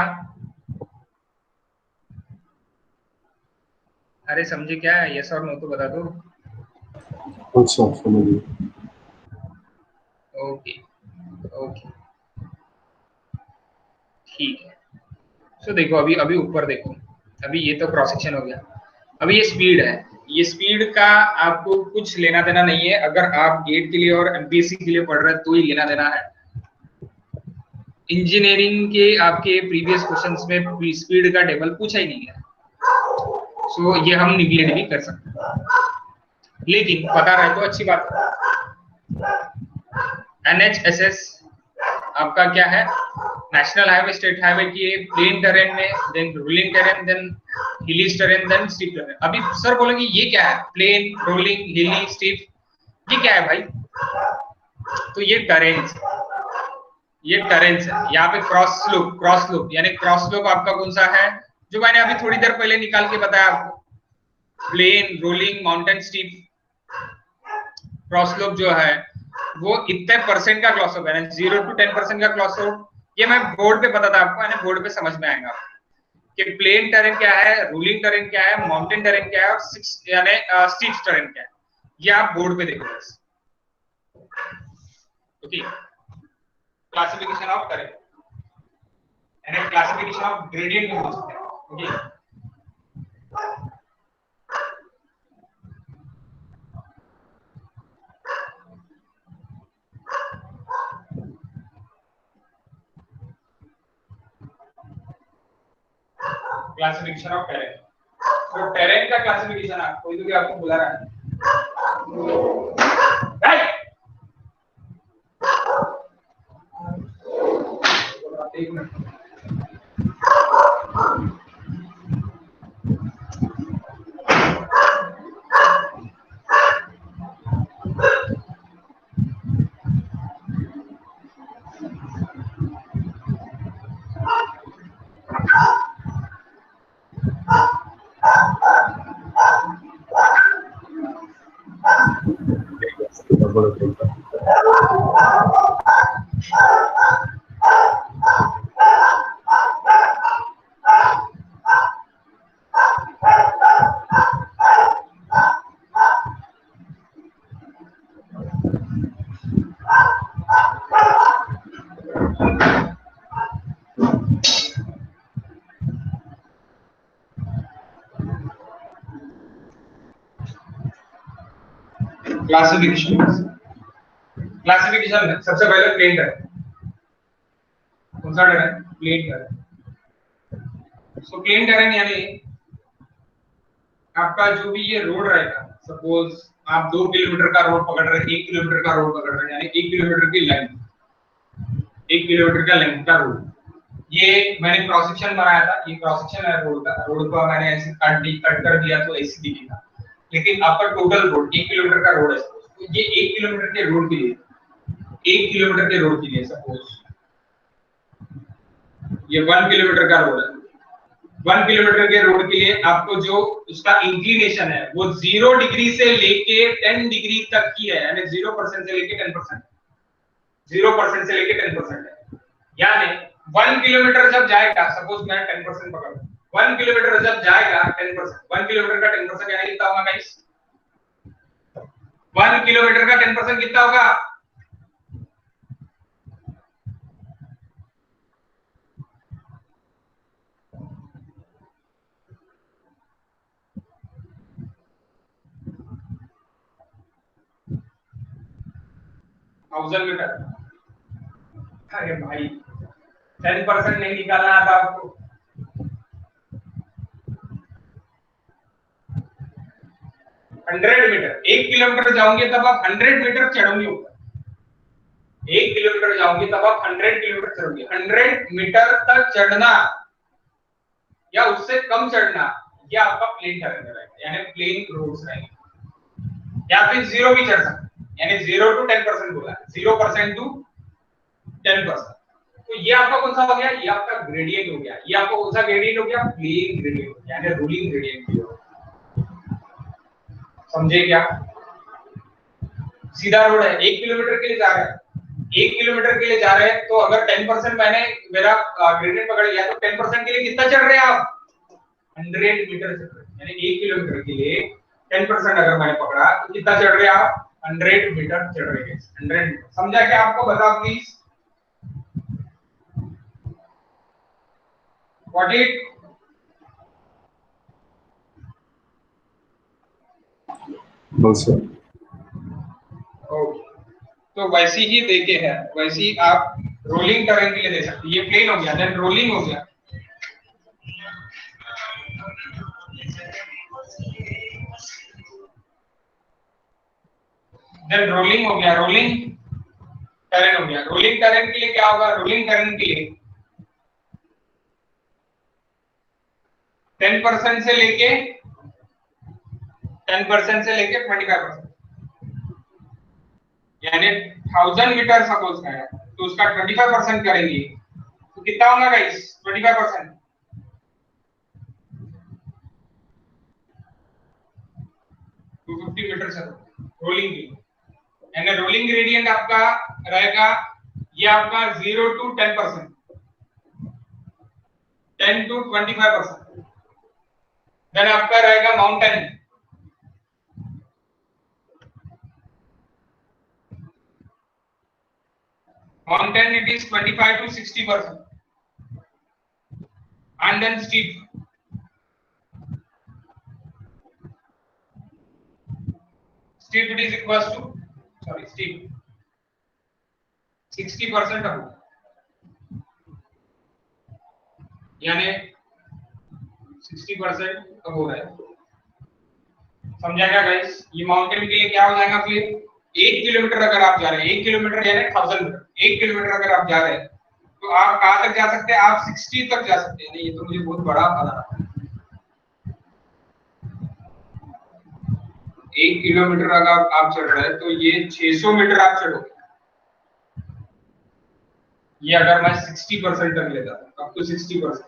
अरे समझे क्या? यस और नो तो बता दो. अच्छा, समझ गया. ओके ओके, ठीक है. सो देखो, अभी ऊपर देखो, अभी ये तो क्रॉस सेक्शन हो गया. अभी ये स्पीड है. ये स्पीड का आपको कुछ लेना देना नहीं है. अगर आप गेट के लिए और एमपीएससी के लिए पढ़ रहे हैं तो ही लेना देना है. इंजीनियरिंग के आपके प्रीवियस क्वेश्चंस में स्पीड का टेबल पूछा ही नहीं है. सो ये हम निगलेक्ट भी कर सकते हैं, लेकिन पता रहे तो अच्छी बात है. NHSS आपका क्या है, नेशनल हाईवे, स्टेट हाईवे की प्लेन टेरेन में, then rolling terrain, then hilly terrain, then steep terrain. अभी सर बोलेंगे ये क्या है, प्लेन, रोलिंग, हिली, स्टीप, ये क्या है भाई? तो ये टेरेन्स है. यहाँ पे क्रॉस स्लोप यानी क्रॉस स्लोप आपका कौन सा है, जो मैंने अभी थोड़ी देर पहले निकाल के बताया आपको. Plain, rolling, mountain, steep. Cross slope जो है वो इतने परसेंट का क्रॉस स्लोप है, 0 to 10% का क्रॉस स्लोप. ये मैं बोर्ड पे बताता आपको, यानी बोर्ड पे समझ में आएगा कि प्लेन टेरेन क्या है, रूलिंग टेरेन क्या है, माउंटेन टेरेन क्या है, और यानी स्टीप टेरेन क्या है. ये आप बोर्ड पे देखो बस. ओके, क्लासिफिकेशन ऑफ टेरेन यानी क्लासिफिकेशन ऑफ ग्रेडियंट में हो सकते हैं. Okay, classification of terrain. तो टेरेन का क्लासिफिकेशन आप कोई भी आपको बुला रहा है, एक मिनट. क्लासिफिकेशन है. सबसे पहले प्लेन टेरेन. कौन सा terrain? Plain terrain. So plain terrain यानी आपका जो भी ये रोड रहेगा, सपोज आप 2 किलोमीटर का रोड पकड़ रहे हैं, 1 किलोमीटर का रोड पकड़ रहे हैं, यानी 1 किलोमीटर की लेंथ, 1 किलोमीटर का लेंथ का रोड. ये मैंने क्रॉस सेक्शन बनाया था, ये क्रॉस सेक्शन है रोड का. रोड को मैंने ऐसे कट कर दिया तो ऐसे दिखेगा, लेकिन आपका टोटल रोड 1 किलोमीटर का रोड है. तो ये 1 किलोमीटर के रोड के लिए, 1 किलोमीटर के रोड के लिए सपोज ये 1 किलोमीटर का रोड है. 1 किलोमीटर के रोड के लिए आपको जो उसका इंक्लिनेशन है वो 0 डिग्री से लेके 10 डिग्री तक की है, यानी 0% से लेके 10%, 0% से लेके 10% है। यानी 1 किलोमीटर जब जाएगा, सपोज मैं 10% पकड़, 1 किलोमीटर जब जाएगा 10%, 1 किलोमीटर का 10% यानी कितना होगा गाइस? 1 किलोमीटर का 10% कितना होगा? 1000 मीटर। अरे भाई 10% नहीं निकालना आता आपको। 100 मीटर, 1 किलोमीटर जाओगे तब आप 100 मीटर चढ़ोगे ऊपर। 1 किलोमीटर जाओगे तब आप 100 किलोमीटर चढ़ोगे। 100 मीटर तक चढ़ना या उससे कम चढ़ना, यह आपका प्लेन टर्रेन रहेगा, यानी प्लेन रोड्स रहेंगे। या फिर 0 भी चढ़ सकते, यानी 0 to 10% बोला, 0% to 10%। तो ये आपका कौन सा हो गया? ये आपका ग्रेडियंट हो गया। ये आपका कौन सा ग्रेडियंट हो गया? प्लेन ग्रेडियंट, यानी रूलिंग ग्रेडियंट। समझे क्या? सीधा रोड है, 1 किलोमीटर के लिए जा रहा है, 1 किलोमीटर के लिए जा रहे हैं, तो अगर 10% मैंने मेरा ग्रेडियंट पकड़ लिया तो 10% के लिए कितना चढ़ रहे हैं आप? 100 मीटर चढ़ रहे हैं। यानी 1 किलोमीटर के लिए 10% अगर मैंने पकड़ा तो कितना चढ़ रहे हैं आप? 100 मीटर चढ़ रहे हैं। 100 मीटर समझा क्या आपको? बताओ प्लीज। What it? बस सर। ओके, तो वैसी ही देके है, वैसे ही आप रोलिंग टर्रेन के लिए दे सकते हैं। ये प्लेन हो गया, देन रोलिंग हो गया। देन रोलिंग हो गया, रोलिंग टर्रेन हो गया। रोलिंग टर्रेन के लिए क्या होगा? रोलिंग टर्रेन के लिए 10% से लेके 25%, यानी 1000 मीटर सपोज है तो उसका 25% करेंगे तो कितना होगा गाइस? 25% 250 मीटर सर रोलिंग की। यानी रोलिंग ग्रेडियंट आपका रहेगा, ये आपका 0 to 10%, 10 to 25%। देन आपका रहेगा mountain, mountain it is 25 to 60%, and then steep, steep it is equals to, sorry, steep 60% अब, यानी 60% अब हो रहा है। समझा क्या गाइस? ये माउंटेन के लिए क्या हो जाएगा फिर? 1 किलोमीटर अगर आप जा रहे हैं, 1 किलोमीटर यानी 1000 मीटर, 1 किलोमीटर अगर आप जा रहे हैं तो आप कहां तक जा सकते हैं? आप 60 तक जा सकते हैं। नहीं, ये तो मुझे बहुत बड़ा बना। 1 किलोमीटर अगर आप चढ़ रहे हैं तो ये 600 मीटर आप चढ़ोगे। ये अगर मैं 60% तक लेता हूं, अब तो 60%,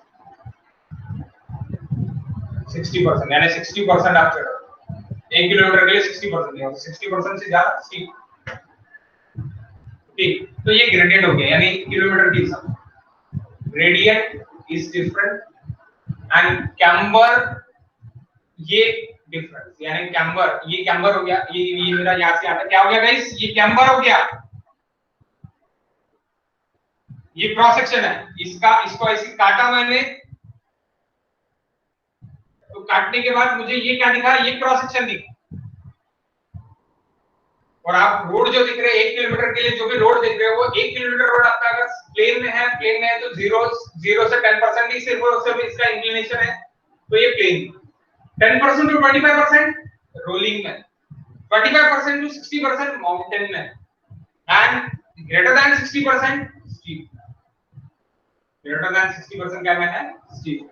60% यानी 60% आप चढ़ रहे हो। 1 किलोमीटर के लिए 60% है, 60% से ज्यादा ठीक। तो ये ग्रेडियंट हो गया, यानी किलोमीटर के हिसाब से gradient is different and camber ये डिफरेंस, यानी कैम्बर, ये कैम्बर हो गया। ये मेरा याद से आता क्या हो गया गाइस? ये कैम्बर हो गया। ये क्रॉस सेक्शन है, इसको ऐसे काटा मैंने, तो काटने के बाद मुझे ये क्या दिखा? ये क्रॉस सेक्शन दिखा। और आप रोड जो दिख रहे हैं 1 किलोमीटर के लिए जो भी रोड दिख रहे हो, वो 1 किलोमीटर रोड आपका अगर प्लेन में है तो 0 से 10% ही सिर्फ और सिर्फ इसका इंक्लिनेशन है, तो ये प्लेन। 10% to 25% रोलिंग में, 25% to 60% माउंटेन में, and greater than 60% steep. Greater than 60% क्या में है? स्टीप।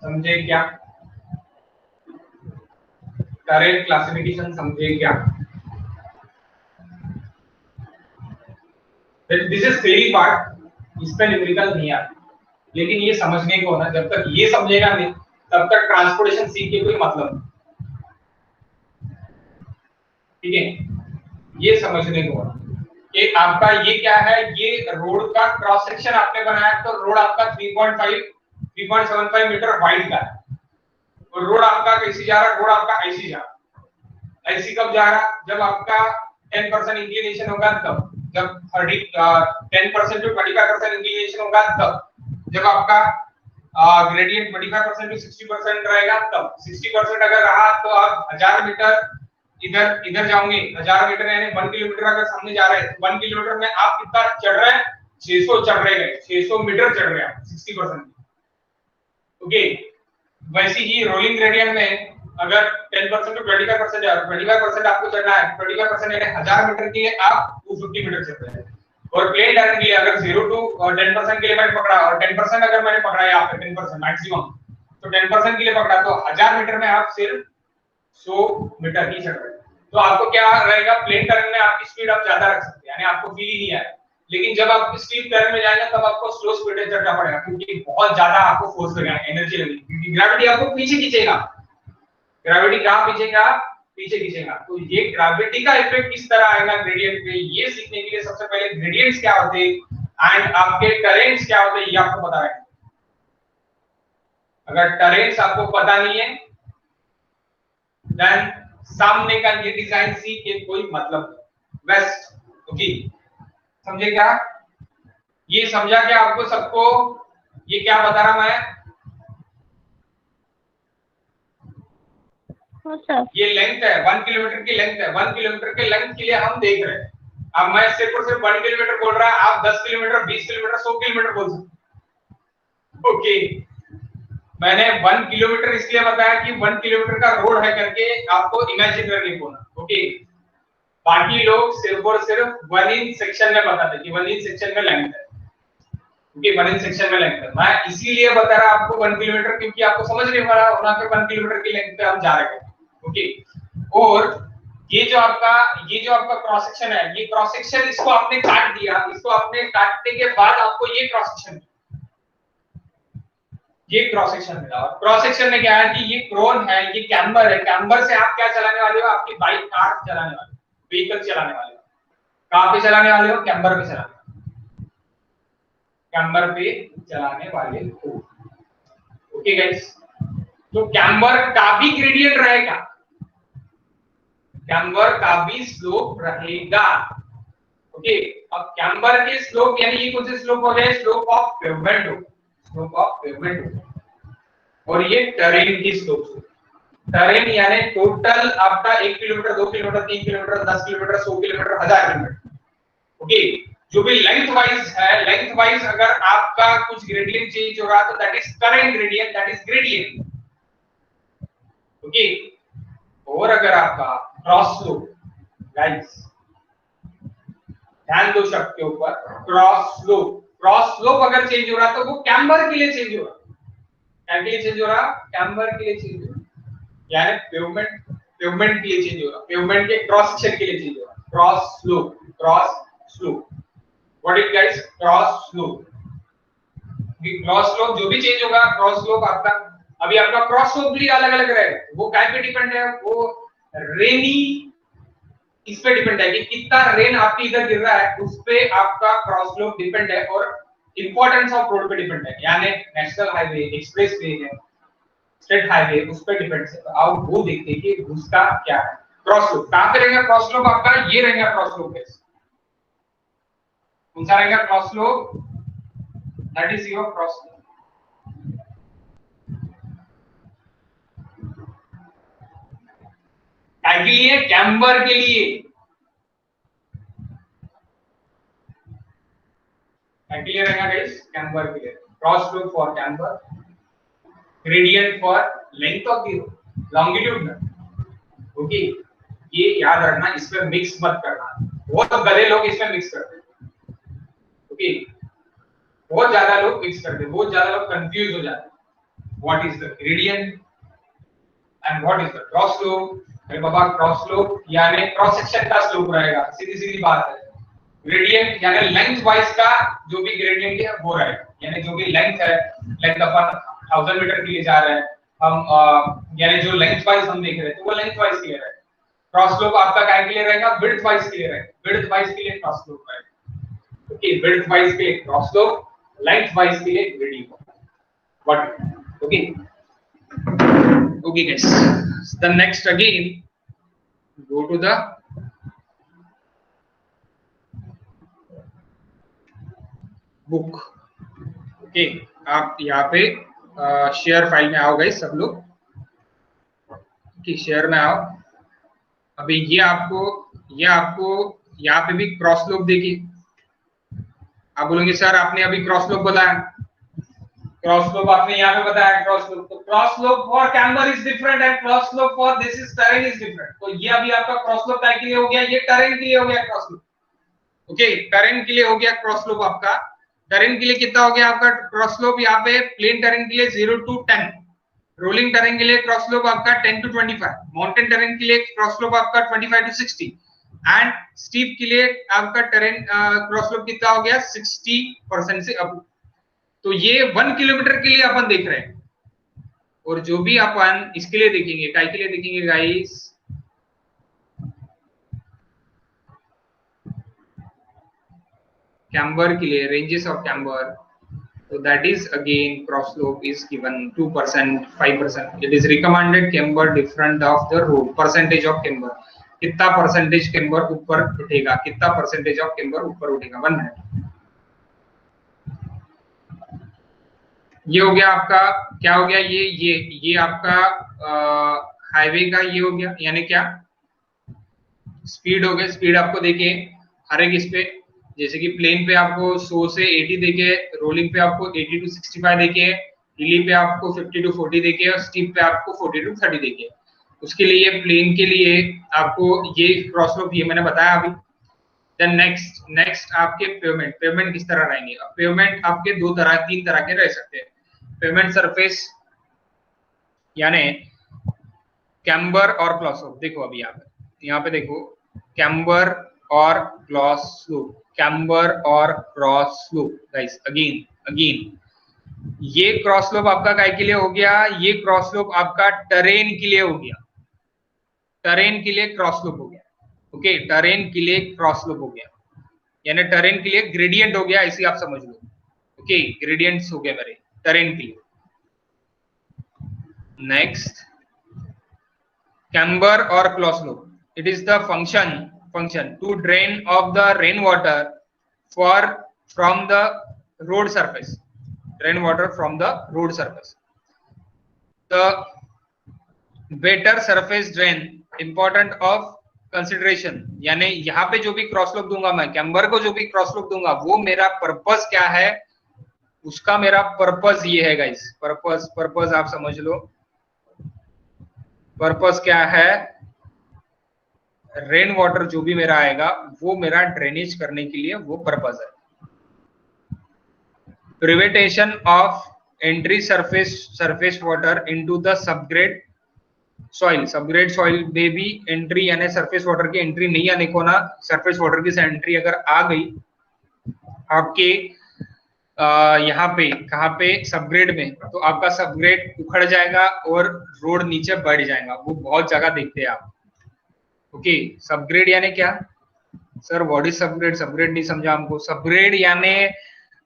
समझे क्या? करेक्ट क्लासिफिकेशन समझे क्या? दिस इज थ्योरी पार्ट, इस पे न्यूमेरिकल नहीं आता, लेकिन ये समझने को ना, जब तक ये समझेगा नहीं तब तक ट्रांसपोर्टेशन सीख के कोई मतलब नहीं, ठीक है। ये समझने को कि आपका ये क्या है, ये रोड का क्रॉस सेक्शन आपने बनाया, तो रोड आपका 3.75 मीटर वाइड का है, और रोड आपका कैसे जा रहा है, रोड आपका ऐसी जा रहा है। ऐसी कब जा रहा है, जब आपका 10% इंक्लिनेशन होगा तब, जब 10% टू 25% इंक्लिनेशन होगा तब, जब आपका ग्रेडियंट 25% टू 60% रहेगा तब, 60% अगर रहा तो आप 1000 मीटर इधर जाओगे, 1000 मीटर यानी 1 किलोमीटर अगर सामने जा रहे हैं, 1 किलोमीटर में आप कितना चढ़ रहे हैं, 600 चढ़ रहे हैं, 600 मीटर चढ़ रहे हैं 60%। ओके, वैसे ही रोलिंग ग्रेडियंट में अगर 10% टू 25% है, 25% आपको चढ़ना है, 25% यानी 1000 मीटर के लिए आप 250 मीटर चढ़ रहे हैं। और प्लेन टर्न के लिए अगर 0 टू 10% के लिए मैंने पकड़ा, और 10% अगर मैंने पकड़ा यहाँ पे 10% मैक्सिमम, तो 10% के लिए पकड़ा तो 1000 मीटर में आप सिर्फ 100 मीटर ही चढ़ रहे हैं। तो आपको क्या रहेगा, प्लेन टर्न में आपकी स्पीड आप ज्यादा रख सकते हैं, यानी आपको फील ही नहीं आएगा। लेकिन जब आप स्टीप टर्न में जाएंगे तब आपको स्लो स्पीड में चढ़ना पड़ेगा, क्योंकि बहुत ज्यादा आपको फोर्स लगेगा, एनर्जी लगेगी, क्योंकि ग्रेविटी आपको पीछे खींचेगा। ग्रेविटी कहां खींचेगा, पीछे खींचेगा। तो ये ग्रेविटी का इफेक्ट किस तरह आएगा ग्रेडियंट पे, ये सीखने के लिए सबसे पहले ग्रेडियंट्स क्या होते हैं एंड आपके टरेन्स क्या होते हैं ये आपको पता है। अगर टरेन्स आपको पता नहीं है देन सामने का ये डिजाइन सीख के कोई मतलब नहीं। वेस्ट, ओके, समझे क्या? ये समझा क्या आपको सबको? ये क्या बता रहा मैं? ये लेंथ है, 1 किलोमीटर की लेंथ है, 1 किलोमीटर के लेंथ के लिए हम देख रहे हैं। अब मैं सिर्फ और सिर्फ 1 किलोमीटर बोल रहा, आप 10 किलोमीटर, 20 किलोमीटर, 100 किलोमीटर बोल सकते। ओके, मैंने 1 किलोमीटर इसलिए बताया कि 1 किलोमीटर का रोड है करके आपको इमेजिन करने को ना। ओके, बाकी लोग सिर्फ और सिर्फ 1 इंच सेक्शन में बताते कि 1 इंच सेक्शन में लेंथ है। ओके, 1 इंच सेक्शन में लेंथ है। मैं इसीलिए बता रहा आपको 1 किलोमीटर, क्योंकि आपको समझ नहीं पा रहा होना कि 1 किलोमीटर की लेंथ पे हम जा रहे हैं। ओके, और ये जो आपका क्रॉस सेक्शन है, ये क्रॉस सेक्शन इसको आपने काट दिया, इसको आपने काटने के बाद आपको ये क्रॉस सेक्शन मिला। और क्रॉस सेक्शन में क्या है कि ये क्रोन है, ये कैम्बर है। कैम्बर से आप क्या चलाने वाले हो? आपकी बाइक, कार चलाने वाले हो, व्हीकल चलाने वाले हो। कहां पे चलाने वाले हो? कैम्बर पे चलाने वाले हो। ओके गाइस, तो कैम्बर का भी ग्रेडियंट रहेगा, कैम्बर का भी स्लोप रहेगा। ओके, अब कैम्बर के स्लोप यानी ये कौन से स्लोप हो गए? स्लोप ऑफ पेवमेंट हो, स्लोप ऑफ पेवमेंट हो। और ये टरेन की स्लोप हो। टरेन यानी टोटल आपका 1 kilometre, 2 kilometre, 3 kilometre, 10 kilometre, 100 kilometre, 1000 kilometre. Okay, जो भी लेंथ वाइज है, लेंथ वाइज अगर आपका कुछ ग्रेडियंट चेंज हो रहा तो that is current gradient, that is gradient. Okay, और अगर आपका क्रॉस स्लोप, गाइस ध्यान दो शब्द के ऊपर, क्रॉस स्लोप अगर चेंज हो रहा तो वो कैम्बर के लिए चेंज हो रहा। क्या के लिए चेंज हो रहा? कैम्बर के लिए चेंज हो रहा, यानी पेवमेंट के लिए चेंज हो रहा, पेवमेंट के क्रॉस सेक्शन के लिए चेंज हो रहा। Cross slope what is guys? Cross slope जो भी चेंज होगा, क्रॉस स्लोप आपका, अभी आपका क्रॉस स्लोप भी अलग-अलग रहेगा। वो काय पे डिपेंड है? वो रेनी इस पे डिपेंड है कि कितना रेन आपके इधर गिर रहा है, उस पे आपका क्रॉस स्लोप डिपेंड है। और इंपॉर्टेंस ऑफ रोड पे डिपेंड है, यानी नेशनल हाईवे, एक्सप्रेसवे है, स्टेट हाईवे, उस पे डिपेंड है। तो आप वो देखते हैं कि उसका क्या है क्रॉस स्लोप। कहां पे रहेगा क्रॉस स्लोप आपका? ये रहेगा क्रॉस स्लोप। कौन सा रहेगा cross slope? That is your cross slope. के लिए? कैम्बर के लिए। क्या रहेगा गाइस? कैम्बर के लिए। Cross slope for camber, gradient for length of the road, longitude. Okay, ये याद रखना, इसमें मिक्स मत करना। बहुत गधे लोग इसमें मिक्स करते हैं। ओके, बहुत ज्यादा लोग मिक्स करते हैं, बहुत ज्यादा लोग कंफ्यूज हो जाते हैं। What is the gradient and what is the cross slope? अरे बाबा, क्रॉस स्लोप यानी क्रॉस सेक्शन का स्लोप रहेगा, सीधी सीधी बात है। ग्रेडियंट यानी लेंथ वाइज का जो भी ग्रेडियंट है वो रहेगा, यानी जो भी लेंथ है, लेंथ अपन 1000 मीटर के लिए जा रहे हैं हम, यानी जो लेंथ वाइज हम देख रहे हैं तो वो लेंथ वाइज के लिए रहेगा। क्रॉस स्लोप आपका क्या के लिए रहेगा, विड्थ वाइज के लिए रहेगा, विड्थ वाइज के लिए क्रॉस स्लोप रहेगा। ओके, विड्थ वाइज के लिए क्रॉस स्लोप, लेंथ वाइज के लिए gradient. What? Okay okay guys, the next again go to the book। Okay, आप यहाँ पे शेयर फाइल में आओ गाइस सब लोग, कि शेयर में आओ। अभी ये आपको यहाँ पे भी क्रॉस स्लोप देखिए। आप बोलेंगे सर आपने अभी क्रॉस स्लोप बताया, क्रॉस स्लोप आपने यहाँ पे बताया, क्रॉस स्लोप तो cross slope for camber is different and cross slope for this is terrain is different. तो ये अभी आपका क्रॉस स्लोप काय के लिए हो गया, ये टेरेन के लिए हो गया क्रॉस स्लोप। ओके, टेरेन के लिए हो गया क्रॉस स्लोप आपका। टेरेन के लिए कितना हो गया आपका क्रॉस स्लोप, यहाँ पे प्लेन टेरेन के लिए 0 to 10, रोलिंग टेरेन के लिए क्रॉस स्लोप आपका 10 to 25, माउंटेन टेरेन के लिए क्रॉस स्लोप आपका 25 to 60 एंड स्टीप के लिए आपका टेरेन क्रॉस स्लोप कितना हो गया 60% से अब। तो ये 1 किलोमीटर के लिए अपन देख रहे हैं, और जो भी अपन इसके लिए देखेंगे, काय के लिए देखेंगे गाइस, कैम्बर के लिए, ranges of camber. So that is again cross slope is given 2%, 5%. It is recommended camber different of the road. Percentage of camber. कितना परसेंटेज कैम्बर ऊपर उठेगा, कितना परसेंटेज ऑफ कैम्बर ऊपर उठेगा। 1 मिनट। ये हो गया आपका, क्या हो गया, ये आपका हाईवे का ये हो गया, यानी क्या स्पीड हो गया। स्पीड आपको देखिए हर एक इस पे, जैसे कि प्लेन पे आपको 100 से 80 देखे, रोलिंग पे आपको 80 to 65 देखे, हिली पे आपको 50 to 40 देखे, और स्टीप पे आपको 40 to 30 देखे। उसके लिए प्लेन के लिए आपको ये क्रॉस स्लोप ये मैंने बताया अभी। देन नेक्स्ट आपके पेमेंट किस तरह रहेंगे। अब पेमेंट आपके 3 तरह के रह सकते हैं। पेमेंट सरफेस यानी कैम्बर और क्रॉस स्लोप। देखो अभी यहाँ पे देखो कैम्बर और क्रॉस स्लोप, कैम्बर और क्रॉस स्लोप गाइस। अगेन ये क्रॉस स्लोप आपका काय के लिए हो गया, ये क्रॉस स्लोप आपका टरेन के लिए हो गया, टरेन के लिए क्रॉस स्लोप हो गया। ओके, टरेन के लिए क्रॉस स्लोप हो गया, यानी टरेन के लिए ग्रेडियंट हो गया, ऐसे आप समझ लो। ओके, ग्रेडियंट्स हो गए मेरे टरेन के लिए। नेक्स्ट कैम्बर और cross slope, it is the function to drain of the rainwater from the road surface, rainwater from the road surface. The better surface drain important of consideration, यानी यहाँ पे जो भी क्रॉस स्लोप दूंगा मैं, camber को जो भी क्रॉस स्लोप दूंगा, वो मेरा पर्पस क्या है, उसका मेरा पर्पस ये है गाइस। पर्पस आप समझ लो, पर्पस क्या है, रेन वाटर जो भी मेरा आएगा वो मेरा ड्रेनेज करने के लिए वो पर्पस है। Prevention of entry surface water into the subgrade soil में भी एंट्री, यानी सरफेस वाटर की एंट्री नहीं आने को ना, सरफेस वाटर की एंट्री अगर आ गई आपके यहाँ पे, कहाँ पे, सबग्रेड में, तो आपका सबग्रेड उखड़ जाएगा और रोड नीचे बढ़ जाएगा। वो बहुत जगह देखते हैं आप। ओके, सबग्रेड यानी क्या sir, what is subgrade? Subgrade नहीं समझा हमको। सबग्रेड यानी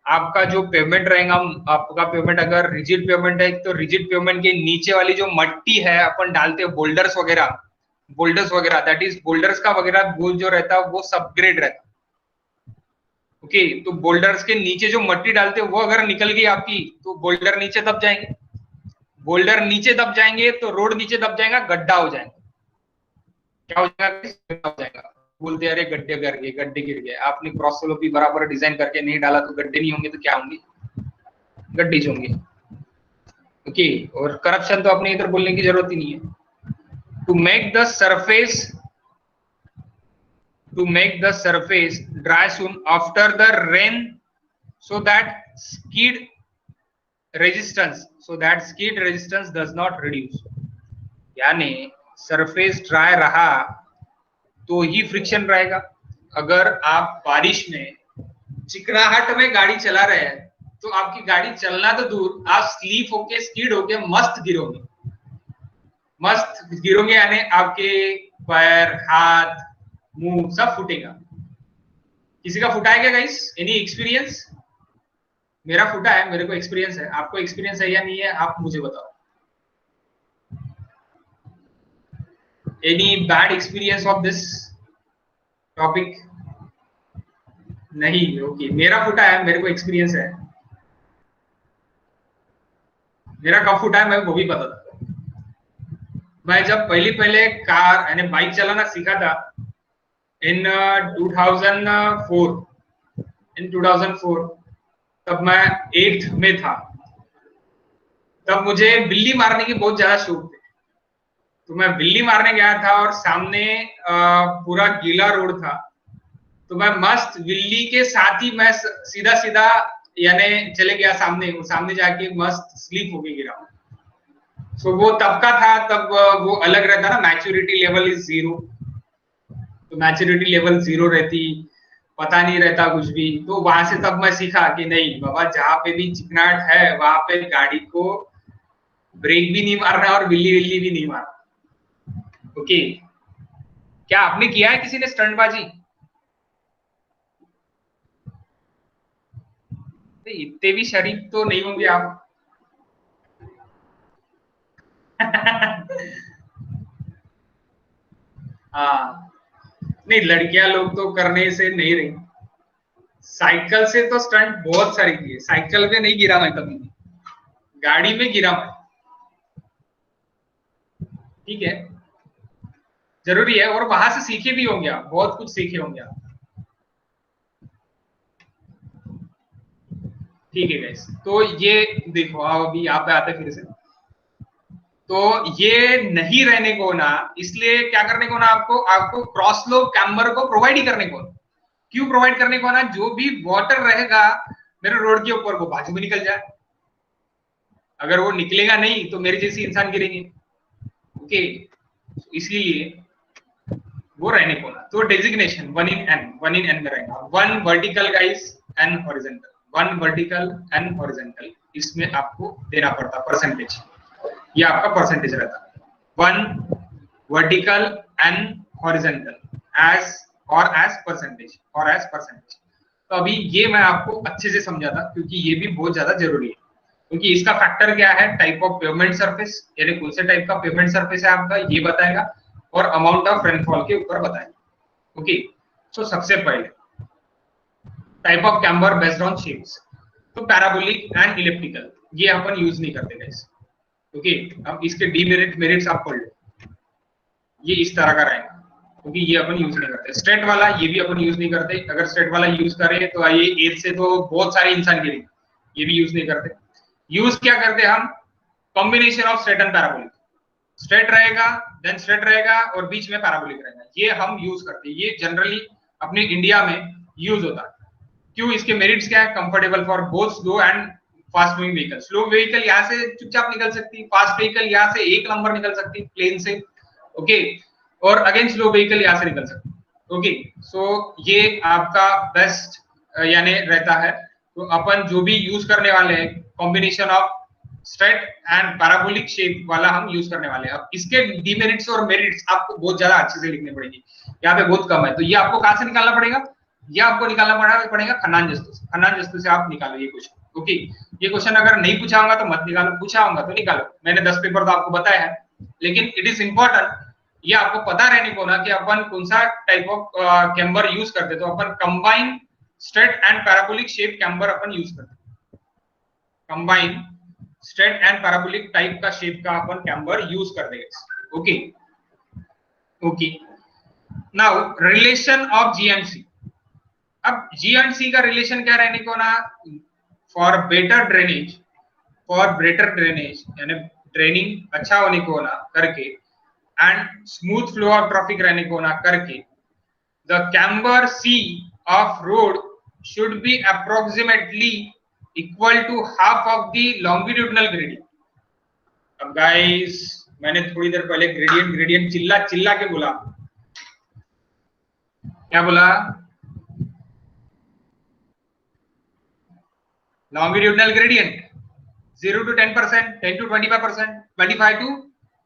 आपका जो पेमेंट रहेगा, आपका पेमेंट अगर रिजिड पेमेंट है तो रिजिड पेमेंट के नीचे वाली जो मट्टी है अपन डालते हैं, बोल्डर्स वगैरह, दैट इज बोल्डर्स का वगैरह वो जो रहता है वो सबग्रेड रहता है। ओके, तो बोल्डर्स के नीचे जो मट्टी डालते हैं वो अगर निकल गई आपकी तो बोल्डर नीचे दब जाएंगे, बोल्डर नीचे दब जाएंगे तो रोड नीचे दब जाएगा, गड्ढा हो जाएगा। क्या हो जाएगा? बोलते अरे गड्ढे गिर गए। आपने क्रॉस स्लोप भी बराबर डिजाइन करके नहीं डाला तो गड्ढे नहीं होंगे तो क्या होंगे, गड्ढे होंगे। ओके, और करप्शन तो अपने इधर बोलने की जरूरत ही नहीं है। To make the surface dry soon after the rain so that skid resistance does not reduce, यानी सरफेस ड्राई रहा तो ही फ्रिक्शन रहेगा, अगर आप बारिश में चिकनाहट में गाड़ी चला रहे हैं तो आपकी गाड़ी चलना तो दूर, आप स्लीप होके स्किड होके मस्त गिरोगे यानी आपके पैर, हाथ, मुंह सब फूटेगा। किसी का फूटा है क्या गाइस? Any experience? मेरा फूटा है, मेरे को एक्सपीरियंस है। आपको एक्सपीरियंस है या नहीं है आप मुझे बताओ। Any bad experience of this topic? नहीं, ओके। मेरा फूटा है, मेरे को एक्सपीरियंस है। मेरा कब फूटा है मैं वो भी बताता हूँ। मैं जब पहले कार यानी बाइक चलाना सीखा था इन 2004, तब मैं 8th में था। तब मुझे बिल्ली मारने की बहुत ज्यादा शौक थे, तो मैं बिल्ली मारने गया था और सामने पूरा गीला रोड था, तो मैं मस्त बिल्ली के साथ ही मैं सीधा यानी चले गया सामने जाके मस्त स्लीप होके गिरा। सो वो तब का था, तब वो अलग रहता ना, मैच्योरिटी लेवल इज 0। तो मैच्योरिटी लेवल 0 रहती, पता नहीं रहता कुछ भी। तो वहां से तब मैं सीखा कि नहीं बाबा, जहां पे भी चिकनाहट है वहां पे गाड़ी को ब्रेक भी नहीं मारना और बिल्ली विल्ली भी नहीं मारना। ओके, क्या आपने किया है किसी ने स्टंटबाजी? इतने भी शरीफ तो नहीं होंगे आप। हाँ, नहीं लड़कियां लोग तो करने से नहीं रही। साइकिल से तो स्टंट बहुत सारी किए, साइकिल पे नहीं गिरा मैं कभी, गाड़ी में गिरा मैं। ठीक है, जरूरी है, और वहां से सीखे भी होंगे आप, बहुत कुछ सीखे होंगे आप। ठीक है गाइस, तो ये देखो अभी यहाँ पे आते फिर से। तो ये नहीं रहने को ना, इसलिए क्या करने को ना, आपको क्रॉस लो कैम्बर को प्रोवाइड ही करने को। क्यों प्रोवाइड करने को ना? जो भी वाटर रहेगा मेरे रोड के ऊपर वो बाजू में निकल जाए। अगर वो निकलेगा नहीं तो मेरे जैसी इंसान गिरेंगे। ओके, इसलिए वो रहने को ना। तो डेजिग्नेशन 1 in n में रहेगा। 1 vertical guys, n horizontal. 1 vertical n horizontal, इसमें आपको देना पड़ता परसेंटेज। ये आपका परसेंटेज रहता है 1 vertical n horizontal as percentage. तो अभी ये मैं आपको अच्छे से समझाता क्योंकि ये भी बहुत ज्यादा जरूरी है, क्योंकि इसका फैक्टर क्या है, टाइप ऑफ पेमेंट सरफेस, यानी कौन से टाइप का पेमेंट सरफेस है आपका ये बताएगा, और अमाउंट ऑफ रेनफॉल के ऊपर बताएगा। ओके, सो सबसे पहले type of camber based on shapes. तो पैराबोलिक एंड इलिप्टिकल ये अपन यूज नहीं करते गाइस। ओके, अब इसके डीमेरिट मेरिट्स आप पढ़ लो। ये इस तरह का रहेगा क्योंकि ये अपन यूज नहीं करते। स्ट्रेट वाला ये भी अपन यूज नहीं करते। अगर स्ट्रेट वाला यूज करें तो ये एज से तो बहुत सारे इंसान गिरेंगे, ये भी यूज नहीं करते। यूज क्या करते हम? Combination of straight and parabolic. Straight रहेगा, देन स्ट्रेट रहेगा और बीच में पैराबोलिक रहेगा, ये हम यूज करते हैं। ये जनरली अपने इंडिया में यूज होता है। क्यों? इसके मेरिट्स क्या है? Comfortable for both slow and fast moving vehicle. Slow vehicle यहाँ से चुपचाप निकल सकती, फास्ट व्हीकल यहाँ से एक नंबर निकल सकती प्लेन से। ओके, और अगेन स्लो व्हीकल यहाँ से निकल सकती। ओके, सो ये आपका बेस्ट यानी रहता है। तो अपन जो भी यूज करने वाले हैं combination of straight and parabolic shape वाला हम यूज करने वाले हैं। अब इसके डीमेरिट्स और मेरिट्स आपको बहुत ज्यादा अच्छे से लिखने पड़ेंगे, यहाँ पे बहुत कम है। तो ये आपको कहां से निकालना पड़ेगा? ये आपको निकालना पड़ेगा खन्नान जस्तु से। खन्नान जस्तु से आप निकालो ये क्वेश्चन। ओके, ये क्वेश्चन अगर नहीं पूछा होगा तो मत निकालो, पूछा होगा तो निकालो। मैंने 10 पेपर तो आपको बताया है, लेकिन इट इज इंपॉर्टेंट ये आपको पता रहने को ना कि अपन कौन सा टाइप ऑफ कैम्बर यूज करते। तो अपन combine straight and parabolic shape camber अपन यूज करते। Combine straight and parabolic type का शेप का अपन कैम्बर यूज कर देंगे। Okay okay, now relation of G and C. अब जी एंड सी का रिलेशन क्या रहने को ना? फॉर बेटर ड्रेनेज यानी ड्रेनिंग अच्छा होने को ना करके and smooth flow of traffic रहने को ना करके, the camber C of road should be approximately equal to half of the longitudinal gradient. अब गाइस मैंने थोड़ी देर पहले ग्रेडियंट चिल्ला के बोला, क्या बोला? Longitudinal gradient 0 to 10%, 10 to 25%, 25 to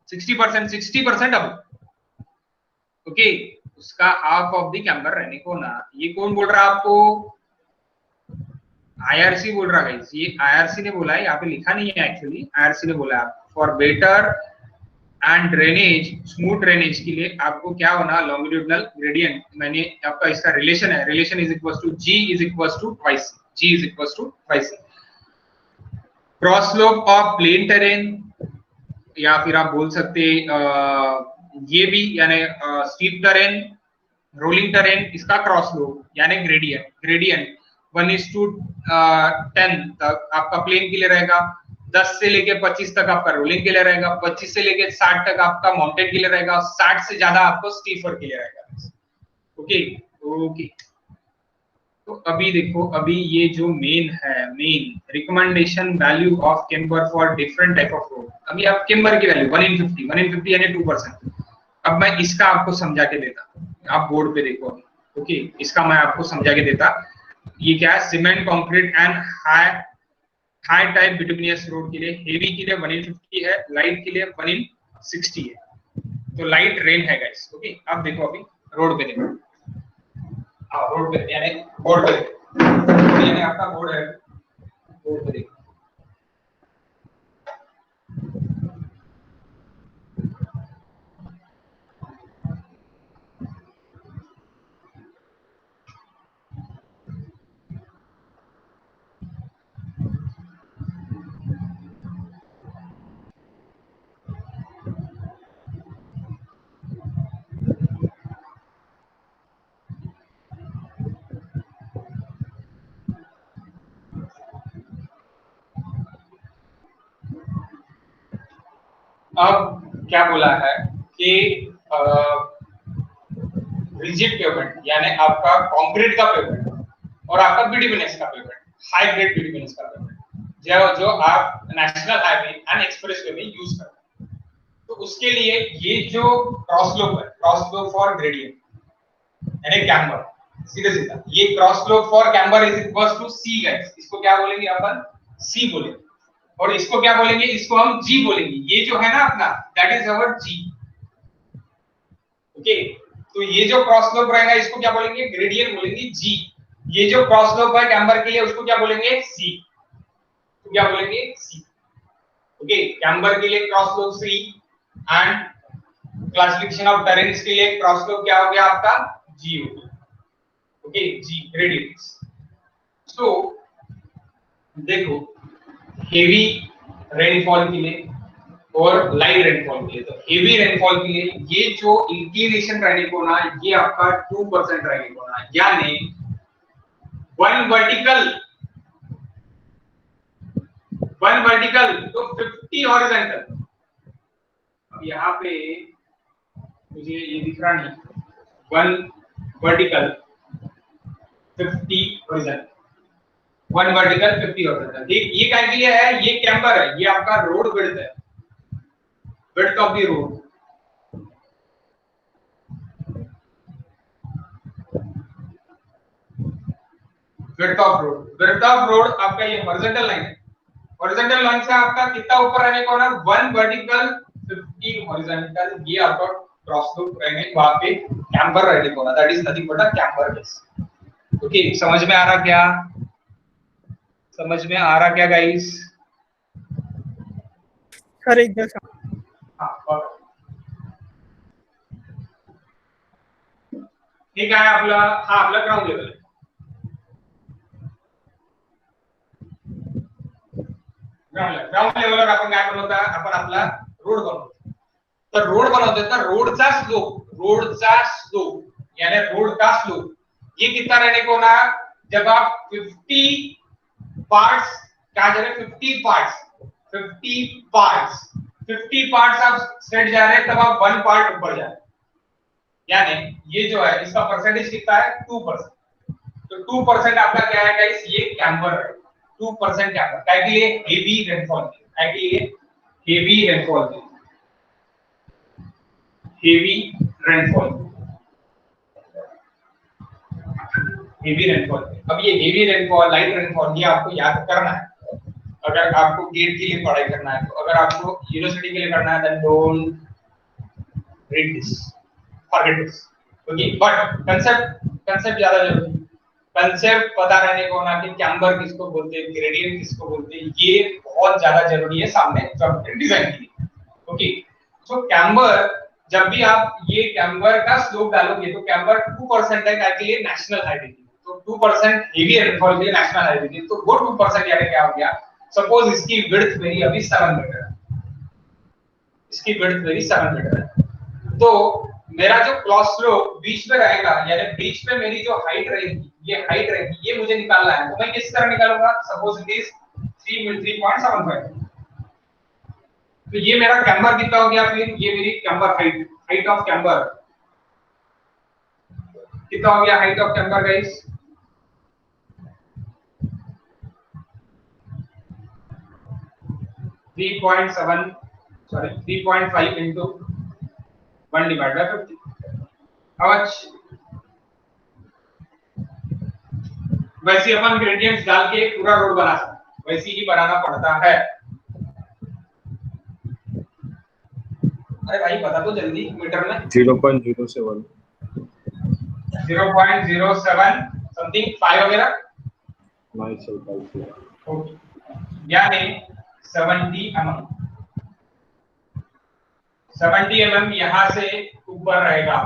60%, 60% अब ओके, उसका हाफ ऑफ द कैम्बर रहने को ना। ये कौन बोल रहा है आपको? आईआरसी बोल रहा है। ये आईआरसी ने बोला है, यहाँ पे लिखा नहीं है एक्चुअली, आईआरसी ने बोला है for better and drainage, smooth drainage के लिए आपको क्या होना? Longitudinal gradient. मैंने आपका इसका रिलेशन है, relation is equal to G is equal to twice, G is equal to twice cross slope of plain terrain, या फिर आप बोल सकते ये भी, यानी स्टीप टेरेन, रोलिंग टेरेन, इसका क्रॉस स्लोप यानी ग्रेडियंट, ग्रेडियंट 1:10 तक आपका प्लेन के लिए रहेगा, 10 से लेके 25 तक आपका रोलिंग के लिए रहेगा, 25 से लेके 60 तक आपका माउंटेन के लिए रहेगा, 60 से ज्यादा आपको स्टीफर के लिए रहेगा। ओके ओके, तो अभी देखो, अभी ये जो मेन है, main recommendation value of camber for different type of road. अभी आप कैम्बर की वैल्यू 1 in 50, 1 in 50 यानी 2%। अब मैं इसका आपको समझा के देता, आप बोर्ड पे देखो अभी। ओके, इसका मैं आपको समझा के देता। ये क्या है? Cement concrete and high type bituminous road के लिए, हेवी के लिए 1 in 50 है, लाइट के लिए 1 in 60 है। तो लाइट रेन है गाइस। ओके, अब देखो अभी रोड पे देखो, रोड पे यानी बोर्ड पे, यानी आपका बोर्ड है, बोर्ड पे देखो। अब क्या बोला है कि रिजिड पेवमेंट यानी आपका कंक्रीट का पेवमेंट और आपका बिटुमिनस का पेवमेंट, हाई ग्रेड बिटुमिनस का पेवमेंट जो आप नेशनल हाईवे एंड एक्सप्रेसवे में यूज करते हैं, तो उसके लिए ये जो क्रॉस स्लोप है, क्रॉस स्लोप फॉर ग्रेडियंट यानी कैम्बर, सीधे सीधा ये cross slope for camber is equal to C guys. इसको क्या बोलेंगे अपन? सी बोलेंगे। और इसको क्या बोलेंगे? इसको हम जी बोलेंगे। ये जो है ना अपना, that is our G. Okay, तो ये जो क्रॉस स्लोप रहेगा इसको क्या बोलेंगे? ग्रेडियंट बोलेंगे, जी। ये जो क्रॉस स्लोप है कैम्बर के लिए उसको क्या बोलेंगे? सी। तो क्या बोलेंगे? सी। ओके, कैम्बर के लिए cross slope C and classification of terrains के लिए क्रॉस स्लोप क्या हो गया आपका? जी हो गया। ओके, जी ग्रेडियंट्स। तो देखो, हेवी रेनफॉल के लिए और लाइट रेनफॉल के लिए, तो हेवी रेनफॉल के लिए ये जो इंक्लिनेशन रहने को ना, ये आपका 2% रहने को ना, यानी 1 वर्टिकल तो 50 हॉरिजॉन्टल। अब यहाँ पे मुझे ये दिख रहा नहीं, 1 वर्टिकल 50 हॉरिजॉन्टल, 1 वर्टिकल 50 हॉरिजॉन्टल। ठीक, ये क्या के लिए है? ये कैम्बर है, ये आपका रोड विड्थ है, width of the road. Width of road आपका ये हॉरिजॉन्टल लाइन है। हॉरिजॉन्टल लाइन से आपका कितना ऊपर रहने को ना? 1 वर्टिकल 50 हॉरिजॉन्टल, ये आपका क्रॉस स्लोप रहने, वहां पे कैम्बर रहने को ना, that is nothing but a camber base. Okay, समझ में आ रहा क्या? समझ में आ रहा क्या गाइस? सर एकदम। हाँ, ठीक है आपला, हाँ आपला ग्राउंड लेवल है। ग्राउंड लेवलवर आपण काय बनवता? आपण आपला रोड बनवतो। तर रोड बनवते तर रोडचा स्लोप यानी रोड का स्लोप ये कितना रहने को ना? जब आप 50 पार्ट्स क्या जा रहे? 50 पार्ट्स आप सेट जा रहे हैं, तब आप 1 पार्ट ऊपर जा रहे हैं, यानी ये जो है इसका परसेंटेज कितना है? 2%। तो 2% आपका क्या है गाइस? ये कैम्बर है। 2% कैम्बर क्या के लिए? हेवी रेनफॉल के लिए, हेवी रेनफॉल के लिए, हेवी रेनफॉल। Heavy rainfall. अब ये हेवी रेनफॉल, लाइट रेनफॉल, ये आपको याद करना है अगर आपको गेट के लिए पढ़ाई करना है। तो अगर आपको यूनिवर्सिटी के लिए करना है then don't read this, forget this. Okay, but concept ज्यादा जरूरी है। कंसेप्ट पता रहने को ना कि कैम्बर किसको बोलते हैं, ग्रेडियंट किसको बोलते हैं, ये बहुत ज्यादा जरूरी है सामने जब डिजाइन के लिए। ओके, सो कैम्बर, जब भी आप ये कैम्बर का स्लोप डालोगे तो कैम्बर 2% है के लिए नेशनल हाईवे की, तो 2% हेवी रेनफॉल के लिए नेशनल हाईवे की, तो वो 2% यानी क्या हो गया, सपोज इसकी विड्थ मेरी अभी 7 मीटर है, इसकी विड्थ मेरी 7 मीटर है, तो मेरा जो क्रॉस स्लोप बीच में रहेगा, यानी बीच में मेरी जो हाइट रहेगी, ये हाइट रहेगी, ये मुझे निकालना है। तो मैं किस तरह निकालूंगा, सपोज इट इज 3.75, तो ये मेरा कैम्बर कितना हो गया, फिर ये मेरी कैम्बर हाइट ऑफ कैम्बर कितना हो गया, height of camber guys, three point 3.5 into 1 divided by 50। अब वैसे अपन ग्रेडियंट्स डाल के पूरा रोड बना सकते, वैसे ही बनाना पड़ता है। अरे भाई बता तो जल्दी, मीटर में 0.07 0.07 समथिंग 5 वगैरह, यानी 70 mm, 70 mm यहां से ऊपर रहेगा।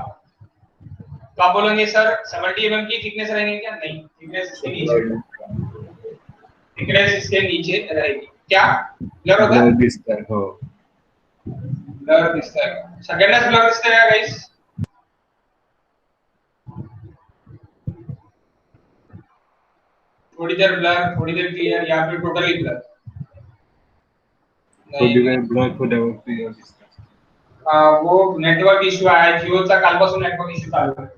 तो आप बोलेंगे सर 70 mm की थिकनेस रहेगी क्या, नहीं, थिकनेस इसके नीचे, थिकनेस इसके नीचे रहेगी। क्या ब्लर होता है, ब्लर दिखता है, सेकेंडनेस ब्लर दिखता है गाइस, थोड़ी देर ब्लर, थोड़ी देर क्लियर, या फिर टोटली ब्लर, वो नेटवर्क इश्यू आया, जिओचा कालपासून नेटवर्क इश्यू चालू आहे,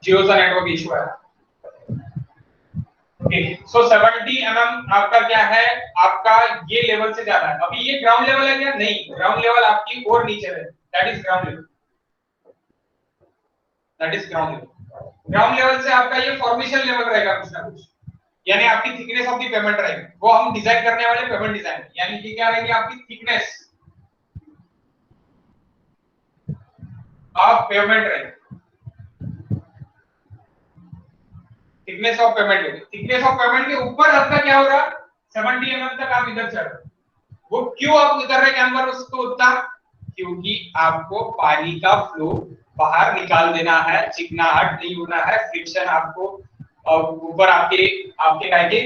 जिओचा नेटवर्क इश्यू आहे। ओके, सो 70 mm आपका क्या है, आपका ये लेवल से ज्यादा है। अभी ये ग्राउंड लेवल है क्या, नहीं, ग्राउंड लेवल आपकी और नीचे है, that is ground level, that is ground level. Ground level से आपका ये फॉर्मेशन लेवल रहेगा कुछ ना कुछ, यानी आपकी थिकनेस ऑफ द पेमेंट रहेगी, वो हम डिजाइन करने वाले पेमेंट डिजाइन, यानी कि क्या रहेगी आपकी थिकनेस ऑफ पेमेंट रहेगी, थिकनेस ऑफ पेमेंट होगी। थिकनेस ऑफ पेमेंट के ऊपर आपका क्या होगा, 70 mm तक आप इधर चढ़ रहे, वो क्यों आप उतर रहे कैम्बर उसको उतना, क्योंकि आपको पानी का फ्लो बाहर निकाल देना है, चिकनाहट नहीं होना है, फ्रिक्शन आपको ऊपर आपके आपके क्या के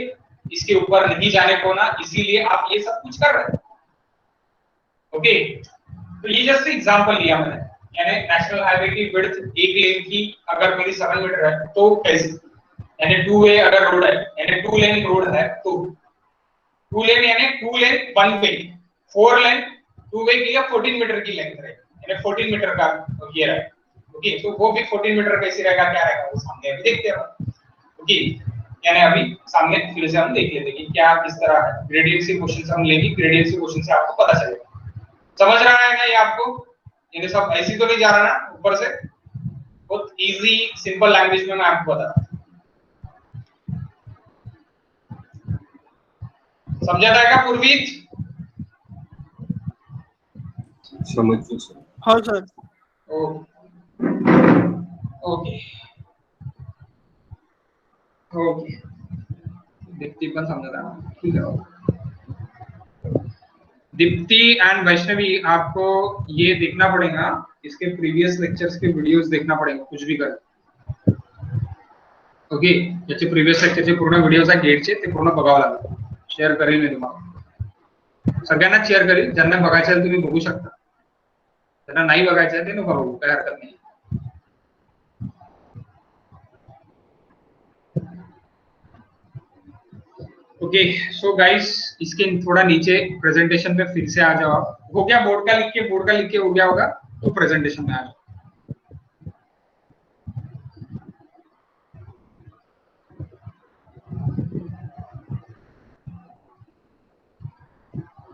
इसके ऊपर नहीं जाने को ना, इसीलिए आप ये सब कुछ कर रहे हैं। ओके, तो ये जस्ट एग्जांपल लिया मैंने, यानी नेशनल हाईवे की विड्थ एक लेन की अगर मेरी 7 मीटर है तो कैसे, यानी 2 वे अगर रोड है, यानी 2 लेन रोड है तो 2 लेन यानी 2 लेन 1 वे, 4 लेन 2 वे के लिए 14 मीटर की लेंथ है, यानी 14 मीटर का ये है। ओके, तो वो भी 14 मीटर कैसे रहेगा, क्या रहेगा, वो सामने अभी देखते हैं। ओके, यानी अभी सामने फिर से हम देख लेते हैं कि क्या किस तरह है, ग्रेडियंट से क्वेश्चन से हम लेंगे, ग्रेडियंट से क्वेश्चन से आपको पता चलेगा। समझ रहा है ना ये आपको, ये सब ऐसे तो नहीं जा रहा ना ऊपर से, बहुत इजी सिंपल लैंग्वेज में मैं आपको बता रहा हूं। समझा था क्या पूर्वीज, समझ सर। हाँ सर। ओके ओके, दीप्ति पण समझा था, ठीक है। दीप्ति एंड वैष्णवी, आपको ये देखना पड़ेगा, इसके प्रीवियस लेक्चर्स के वीडियोस देखना पड़ेगा कुछ भी कर। ओके, याचे प्रीवियस लेक्चरचे पूर्ण व्हिडिओज आहे गेटचे, ते पूर्ण बघावं लागेल, शेअर करेल मी तुम्हाला, सगळ्यांना शेअर करेल, ज्यांना बघायचं आहे तुम्ही बघू शकता, ज्यांना नाही बघायचं आहे ते नको बघू, काही हरकत नाही। ओके, सो गाइस इसके थोड़ा नीचे प्रेजेंटेशन में फिर से आ जाओ आप, हो गया बोर्ड का लिख के हो गया होगा, तो प्रेजेंटेशन में आ जाओ।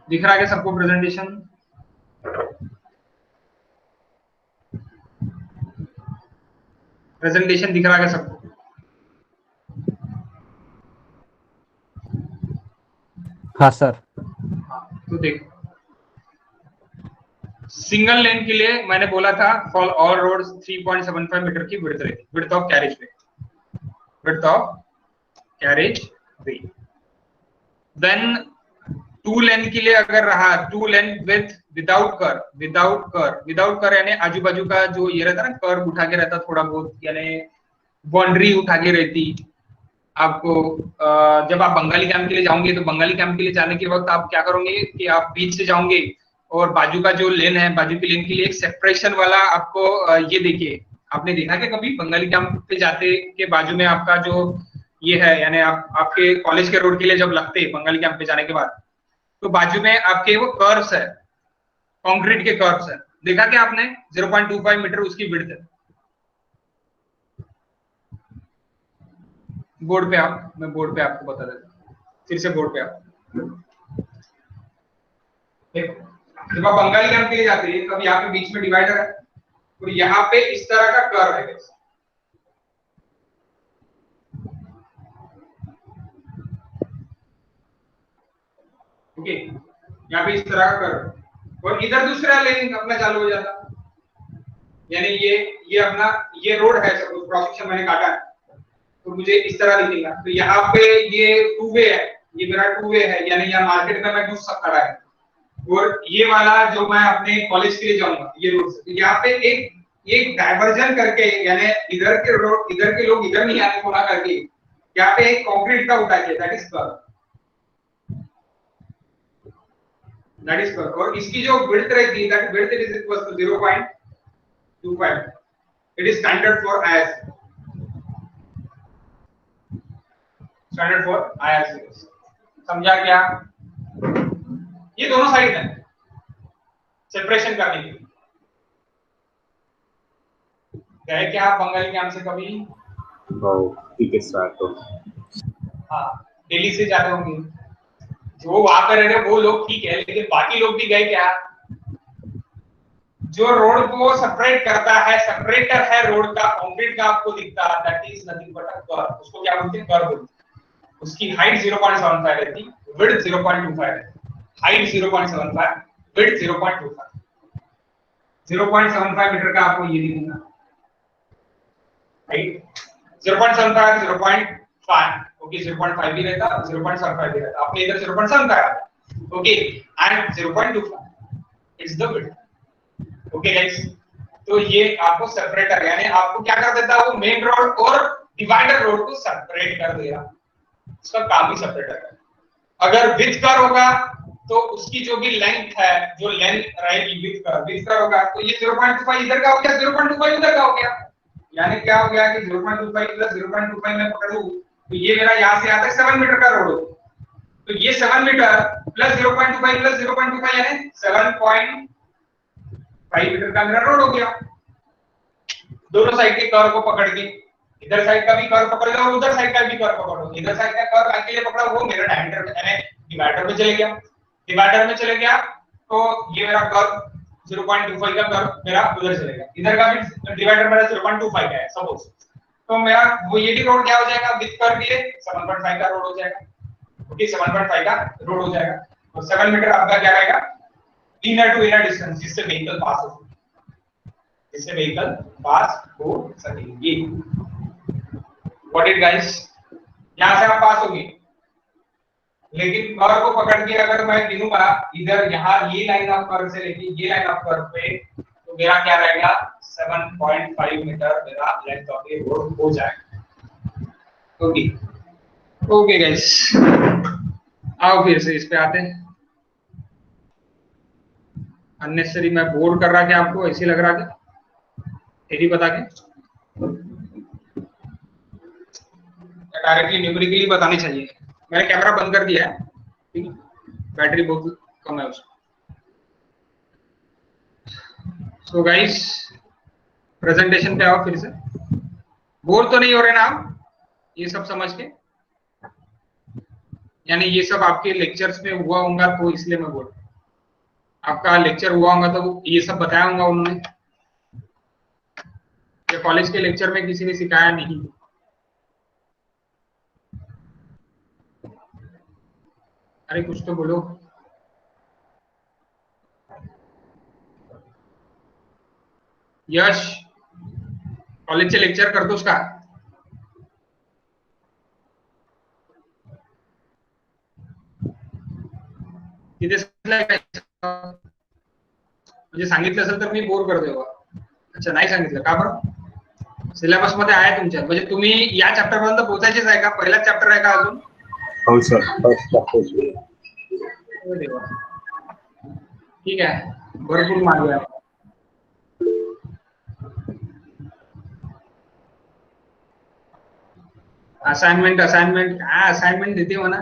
दिख रहा है क्या सबको प्रेजेंटेशन, प्रेजेंटेशन दिख रहा है क्या सबको, हाँ सर। हाँ, तो देखो सिंगल लेन के लिए मैंने बोला था फॉर ऑल रोड्स 3.75 मीटर की विड्थ रहेगी, width of carriage way, width of carriage way. Then two lane के लिए अगर रहा two lane with without kerb, without kerb यानी आजू बाजू का जो ये रहता ना कर्व उठा के रहता थोड़ा बहुत, यानी बाउंड्री उठा के रहती आपको। जब आप बंगाली कैंप के लिए जाओगे तो बंगाली कैंप के लिए जाने के वक्त आप क्या करोगे कि आप बीच से जाओगे और बाजू का जो लेन है, बाजू के लेन के लिए एक सेपरेशन वाला आपको ये देखिए, आपने देखा कि कभी बंगाली कैंप पे जाते के बाजू में आपका जो ये है, यानी आप आपके कॉलेज के रोड के लिए जब लगते बंगाली कैंप पे जाने के बाद, तो बाजू में आपके वो कर्व्स है, कंक्रीट के कर्व्स है, देखा क्या आपने? 0.25 मीटर उसकी विड्थ है। बोर्ड पे आप, मैं बोर्ड पे आपको बता देता हूँ, फिर से बोर्ड पे आप देखो, जब आप बंगाली कैंप के लिए जाते हैं तब यहाँ पे बीच में डिवाइडर है और यहाँ पे इस तरह का कर्व है, ओके, यहाँ पे इस तरह का कर्व और इधर दूसरा लेन अपना चालू हो जाता, यानी ये अपना ये रोड है, सपोज क्रॉस सेक्शन मैंने काटा है तो मुझे इस तरह दिखेगा। तो यहाँ पे ये टू वे है, ये मेरा टू वे है, यानी यहाँ मार्केट में मैं घुस खड़ा है और ये वाला जो मैं अपने कॉलेज के लिए जाऊंगा ये रोड से, तो यहाँ पे एक डाइवर्जन करके, यानी इधर के रोड, इधर के लोग इधर नहीं आने को ना करके यहाँ पे एक कंक्रीट का उठा किया, दैट इज कर्व। और इसकी जो विड्थ रहती है, that width is equal to 0.25, it is standard for IRC, standard for IRC। समझा क्या? ये दोनों साइड है सेपरेशन करने के लिए। गए क्या आप बंगाली कैंप से कभी? ठीक है स्टार्ट तो हाँ, दिल्ली से जाते होंगे, जो वहां पर रह रहे वो लोग ठीक है, लेकिन बाकी लोग भी गए क्या? जो रोड को सेपरेट करता है, सेपरेटर है रोड का, कंक्रीट का आपको दिखता है, that is nothing but a curve. उसको क्या बोलते हैं? कर्व बोलते हैं। उसकी हाइट 0.75 रहती, विड्थ 0.25 रहती, हाइट 0.75, विड्थ 0.25, 0.75 मीटर का आपको ये दिखेगा, राइट? 0.75, 0.5, ओके, 0.5 भी रहता, 0.75 भी रहता, आपने इधर 0.75, okay, and 0.25 it's the width, okay guys. तो ये आपको सेपरेटर, यानी आपको क्या कर देता है वो मेन रोड और डिवाइडर रोड को सेपरेट कर देगा, उसका काम ही सेपरेटर है। अगर विड्थ कर होगा तो उसकी जो भी लेंथ है, जो लेंथ रहेगी विड्थ कर होगा, तो ये 0.25 इधर का हो गया, 0.25 उधर का हो गया, यानी क्या हो गया कि 0.25 प्लस 0.25 मैं पकड़ूं तो ये मेरा यहां से यहां तक 7 मीटर का रोड हो, तो ये 7 मीटर प्लस 0.25 प्लस 0.25 यानी 7.5 मीटर का मेरा रोड हो गया। दोनों साइड के कर्व को पकड़ के, इधर साइड का भी कर्व पकड़ लो और उधर साइड का भी कर्व पकड़ लो। इधर साइड का कर्व अकेले पकड़ा वो मेरा डायमीटर यानी डिवाइडर में चले गया, डिवाइडर में चले गया तो ये मेरा कर्व 0.25 का कर्व मेरा उधर चलेगा, इधर का भी डिवाइडर मेरा 0.25 का है सपोज, तो मेरा वो ये भी रोड क्या हो जाएगा विथ कर्व के 7.5 का रोड हो जाएगा, ओके, 7.5 का रोड हो जाएगा। और 7 मीटर आपका क्या रहेगा? इनर टू इनर डिस्टेंस, जिससे व्हीकल पास हो, जिससे व्हीकल पास हो सकेंगे। What it guys? यहां से आप पास होंगे, लेकिन कर्व को पकड़ के अगर मैं गिनूंगा इधर यहाँ ये लाइन ऑफ कर्व से लेके ये लाइन ऑफ कर्व पे, तो मेरा क्या रहेगा 7.5 मीटर मेरा लेंथ ऑफ ये रोड हो जाएगा, ओके। ओके गाइस, आओ फिर से इस पे आते हैं। अननेसेसरी मैं बोर कर रहा क्या आपको? ऐसे लग रहा क्या यही बता के? डायरेक्टली न्यूमेरिकली बतानी चाहिए। मैंने कैमरा बंद कर दिया है, ठीक है, बैटरी बहुत कम है उसमें। सो गाइस, प्रेजेंटेशन पे आओ फिर से। बोर तो नहीं हो रहे ना आप ये सब समझ के? यानी ये सब आपके लेक्चर्स में हुआ होगा तो इसलिए मैं बोल रहा हूँ, आपका लेक्चर हुआ होगा तो ये सब बताया होगा उन्होंने, या कॉलेज के लेक्चर में किसी ने सिखाया नहीं? अरे कुछ तो बोलो। यश, कॉलेजचे लेक्चर करतोस का? तिथे म्हणजे सांगितलं असेल तर मी बोर करतोय. अच्छा, नाही सांगितलं का बरं? सिलेबस मध्ये आहे तुमच्या, म्हणजे तुम्ही या चॅप्टर पर्यंत पोहोचायचेच आहे का? पहिलाच चॅप्टर आहे का अजून? हो सर, फर्स्ट चॅप्टर. ठीक आहे, भरपूर मागे आहे. असाइनमेंट काय असाइनमेंट देते म्हणा?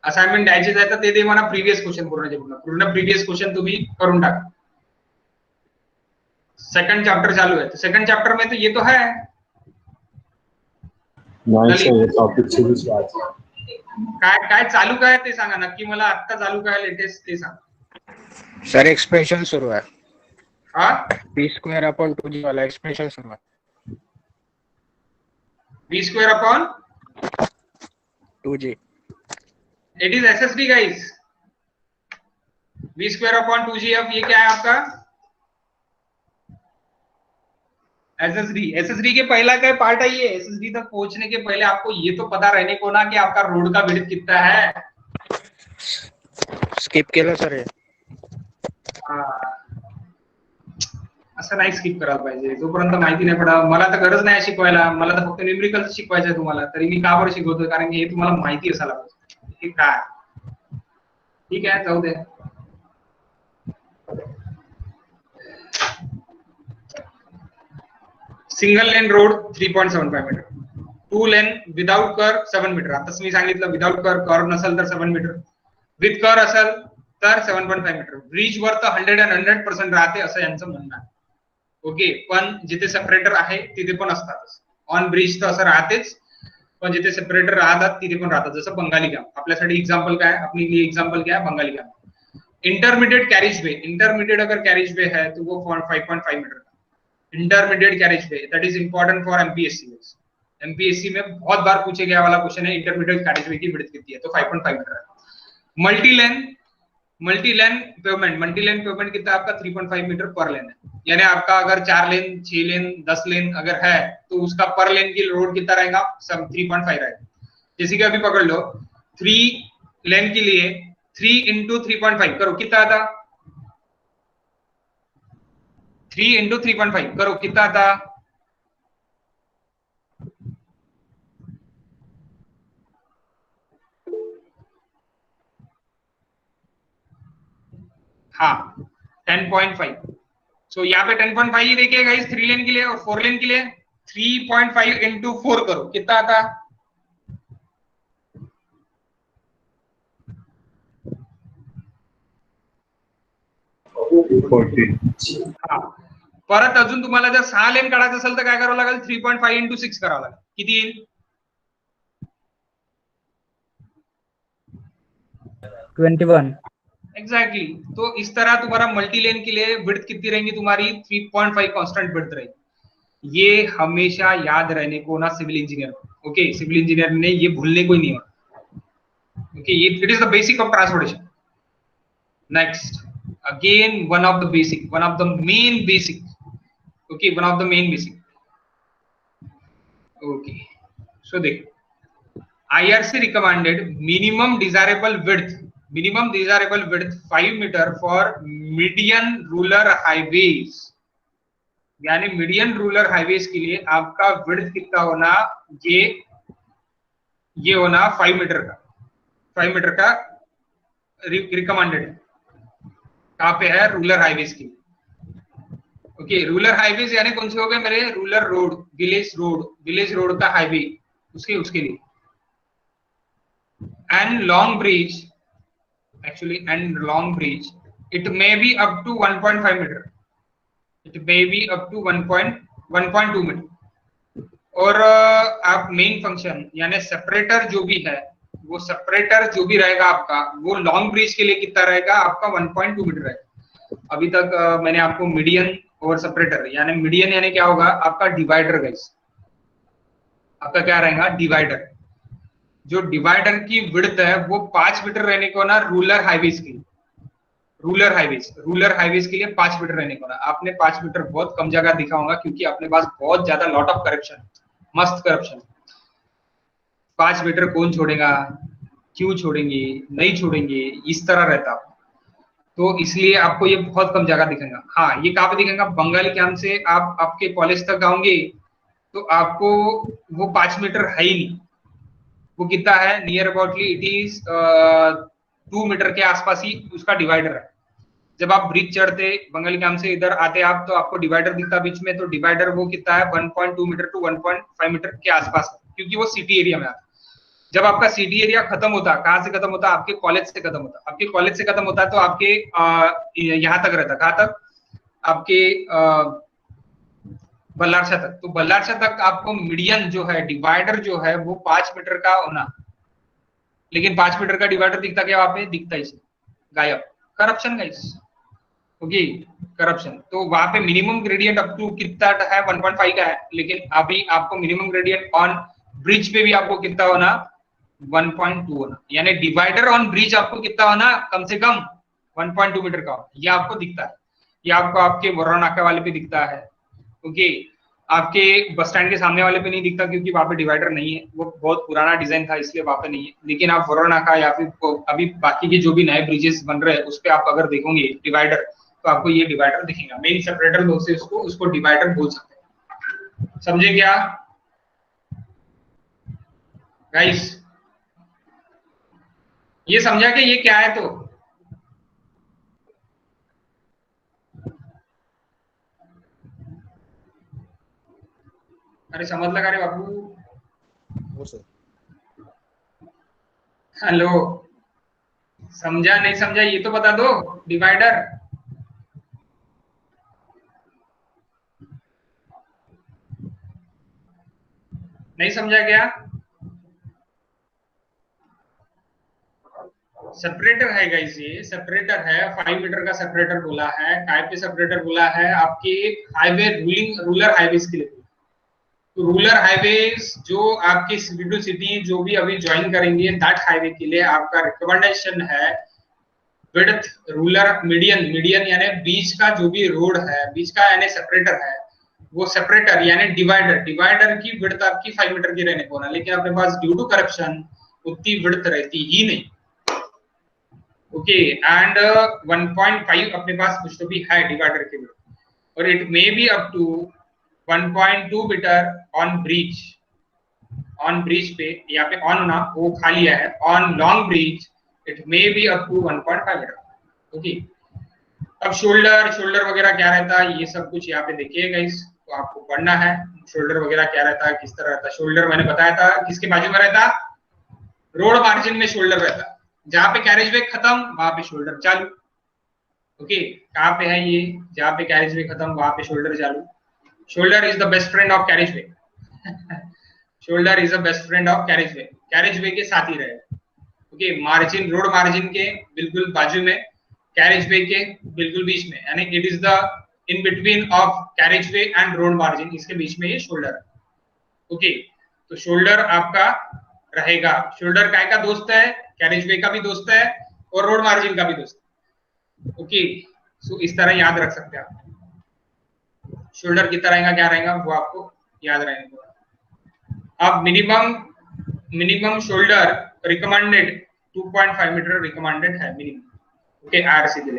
असाइनमेंट द्यायचे आहे तर ते दे म्हणा, प्रीवियस क्वेश्चन पूर्ण प्रीवियस क्वेश्चन तुम्ही करून टाका. सेकंड चैप्टर चालू है, तो सेकंड चैप्टर में तो ये तो है. नाही सर, हे टॉपिक सुरू आहे. काय चालू काय ते सांगा नक्की मला. आता चालू काय लेटेस्ट ते सांगा. सर एक्सप्रेशन सुरू आहे. हा, b² वाला एक्सप्रेशन सुरू आहे. b² 2g. It is SSD guys. b² 2g. अब ये क्या है आपका? SSD के पहला क्या पार्ट है ये? SSD तक पहुंचने के पहले आपको ये तो पता रहने को ना कि आपका रोड का विड्थ कितना है. स्किप केलं सर हे. असं नाही स्किप करायला पाहिजे. जोपर्यंत माहिती नाही पडा, मला तर गरज नाही शिकवायला, मला तर फक्त न्यूमेरिकल शिकवायचं आहे तुम्हाला. तरी मी का बरं शिकवतोय? कारण हे तुम्हाला माहिती असायला पाहिजे हे काय. ठीक आहे, जाऊ दे. सिंगल लेन रोड 3.75 मीटर, 2 लेन विदाउट कर्व 7 मीटर. आता मी सांगितलं विदाउट कर्व नसेल तर 7 मीटर, विथ कर्व असेल तर 7.5 मीटर. ब्रिज वर तर 100% राहते असं यांचं म्हणणं आहे. ओके, पण जिथे सेपरेटर आहे तिथे पण असतातच. ऑन ब्रिज तर असं राहतेच, पण जिथे सेपरेटर राहतात तिथे पण राहतात. जसं बंगाली कॅम्प आपल्यासाठी एक्झाम्पल काय, अपने लिए एग्जाम्पल क्या है? Bengali camp. Intermediate carriage way, intermediate अगर कैरिज वे है तो वो 5.5 metre. Intermediate carriage way, that is important for MPSC. MPSC में बहुत बार पूछे गया वाला क्वेश्चन है, इंटरमीडिएट कैरिज वे की विड्थ कितनी है? तो 5.5 मीटर है. मल्टी लेन पेवमेंट कितना आपका? 3.5 मीटर पर लेन है. यानी आपका अगर 4 लेन, 6 लेन, 10 लेन अगर है तो उसका पर लेन की रोड कितना रहेगा? सब 3.5 रहेगा. जैसे कि अभी पकड़ लो 3 लेन के लिए 3 इंटू 3.5 करो, कितना आता? 3 इंटू 3.5 करो, कितना आता? हाँ, 10.5. सो यहाँ पे 10.5 ही देखिए गाइस 3 लेन के लिए, और 4 लेन के लिए 3.5 इंटू 4 करो, कितना आता? हाँ. परत अजून तुम्हाला जर 6 लेन काढायचं असेल तर काय करावं लागेल? 3.5 इंटू 6 करावं लागेल. किती येईल? 21. एग्जैक्टली. तो इस तरह तुम्हारा मल्टी लेन के लिए विड्थ कितनी रहेंगी तुम्हारी? 3.5 कांस्टेंट विड्थ रहेगी. ये हमेशा याद रहने को ना civil engineer. Okay, civil engineer ने ये भूलने को ही नहीं है. Okay, it is the basic of transportation. Next, again one of the main basic. Okay, one of the main basic. Okay, so देखो, IRC recommended minimum desirable width 5 meter for median rural highways. यानी median rural highways के लिए आपका width कितना होना? ये होना 5 metre का रिकमेंडेड है. कहाँ पे है? रूरल हाईवेज की. ओके, रूरल हाईवेज यानी कौन से हो गए मेरे? रूरल रोड, विलेज रोड का हाईवे, उसके लिए. And long bridge it may be up to 1.5 metre. It may be up to 1.2 metre. और आप मेन फंक्शन यानी सेपरेटर जो भी है, वो सेपरेटर जो भी रहेगा आपका, वो लॉन्ग ब्रिज के लिए कितना रहेगा? आपका 1.2 मीटर रहेगा. अभी तक मैंने आपको मीडियन और सेपरेटर, यानी मीडियन यानी क्या होगा? आपका डिवाइडर गाइस. आपका क्या रहेगा? डिवाइडर. जो डिवाइडर की विड्थ है वो 5 मीटर रहने को ना रूरल हाईवेज के लिए, रूरल हाईवेज के लिए 5 मीटर रहने को ना। आपने 5 मीटर बहुत कम जगह दिखा होगा क्योंकि अपने पास बहुत ज्यादा लॉट ऑफ करप्शन, मस्त करप्शन। 5 मीटर कौन छोड़ेगा, क्यों छोड़ेंगे, नहीं छोड़ेंगे, इस तरह रहता। तो इसलिए आपको ये बहुत कम जगह दिखेगा। हाँ, ये कहाँ पे दिखेगा, बंगाली कैंप से आप आपके कॉलेज तक आओगे तो आपको वो 5 मीटर है ही नहीं। वो कितना है, नियर अबाउटली इट इज 2 मीटर के आसपास ही उसका डिवाइडर है। जब आप ब्रिज चढ़ते बंगाली कैंप से इधर आते आप तो आपको डिवाइडर दिखता बीच में, तो डिवाइडर वो कितना है 1.2 मीटर टू 1.5 मीटर के आसपास है, क्योंकि वो सिटी एरिया में आता है। जब आपका सिटी एरिया खत्म होता, कहाँ से खत्म होता, आपके कॉलेज से खत्म होता, आपके कॉलेज से खत्म होता तो आपके यहाँ तक रहता, कहाँ तक, आपके बल्लारशाह तक। तो बल्लारशाह तक आपको मीडियन जो है, डिवाइडर जो है वो 5 मीटर का होना, लेकिन 5 मीटर का डिवाइडर दिखता क्या वहां पे, दिखता ही गायब। Corruption guys, okay, corruption. तो वहां पे मिनिमम ग्रेडियंट अप टू कितना है, 1.5 का है, लेकिन अभी आपको मिनिमम ग्रेडियंट ऑन ब्रिज पे भी आपको कितना होना, 1.2 होना, यानी डिवाइडर ऑन ब्रिज आपको कितना होना, कम से कम 1.2 मीटर का होना। ये आपको दिखता है, ये आपको आपके वरुण नाका वाले पे दिखता है, ओके। आपके बस स्टैंड के सामने वाले पे नहीं दिखता क्योंकि वहां पे डिवाइडर नहीं है, वो बहुत पुराना डिजाइन था इसलिए वहां पे नहीं है। लेकिन आप वरुण नाका या फिर अभी बाकी के जो भी नए ब्रिजेस बन रहे हैं उस पे आप अगर देखोगे डिवाइडर, तो आपको ये डिवाइडर दिखेगा। मेन सेपरेटर दो से उसको डिवाइडर बोल सकते हैं, समझे क्या गाइस? ये समझा कि ये क्या है? तो अरे समझ लगा रे बाबू। हो सर। हेलो, समझा नहीं समझा ये तो बता दो। डिवाइडर नहीं समझा क्या? सेपरेटर है गाइस, ये सेपरेटर है, 5 मीटर का सेपरेटर बोला है। काय पे सेपरेटर बोला है? आपके हाईवे रूरल हाईवेज के लिए। तो रूरल हाईवेज जो आपके सिटी टू सिटी जो भी अभी ज्वाइन करेंगे दैट हाईवे के लिए आपका रिकमेंडेशन है विड्थ रूरल मीडियन यानी बीच का जो भी रोड है, बीच का यानी सेपरेटर है, वो सेपरेटर यानी डिवाइडर की विड्थ आपकी 5 मीटर की रहने को ना। लेकिन अपने पास ड्यू टू करप्शन उतनी विड्थ रहती ही नहीं, ओके। एंड 1.5 अपने पास कुछ तो भी है डिवाइडर की विड्थ, और it may be up to 1.2 metre on bridge पे, यहाँ पे ऑन होना वो खाली है, on long bridge it may be up to 1.5 metre, okay. अब शोल्डर वगैरह क्या रहता है ये सब कुछ यहाँ पे देखिएगा इस, तो आपको पढ़ना है शोल्डर वगैरह क्या रहता है, किस तरह रहता है। शोल्डर मैंने बताया था किसके बाजू में रहता, रोड मार्जिन में शोल्डर रहता, जहां पे कैरेज वे खत्म वहां पे शोल्डर चालू, ओके। कहाँ पे है ये, जहां पे कैरेज वे खत्म वहां पे शोल्डर चालू। Shoulder is the best friend of carriage way shoulder is the best friend of carriage वे के साथ ही रहे, ओके। मार्जिन, रोड मार्जिन के बिल्कुल बाजू में, कैरेज वे के बिल्कुल बीच में, यानी it is the in between of carriage way and road margin, इसके बीच में ये शोल्डर है, ओके। तो शोल्डर आपका रहेगा, शोल्डर काय का दोस्त है, कैरेज वे का भी दोस्त है और रोड मार्जिन का भी दोस्त है, ओके। सो इस तरह याद रख सकते हैं आप। शोल्डर कितना रहेगा, क्या रहेगा वो आपको याद रहेगा। अब minimum shoulder recommended 2.5 metre recommended है मिनिमम, ओके। आरसी के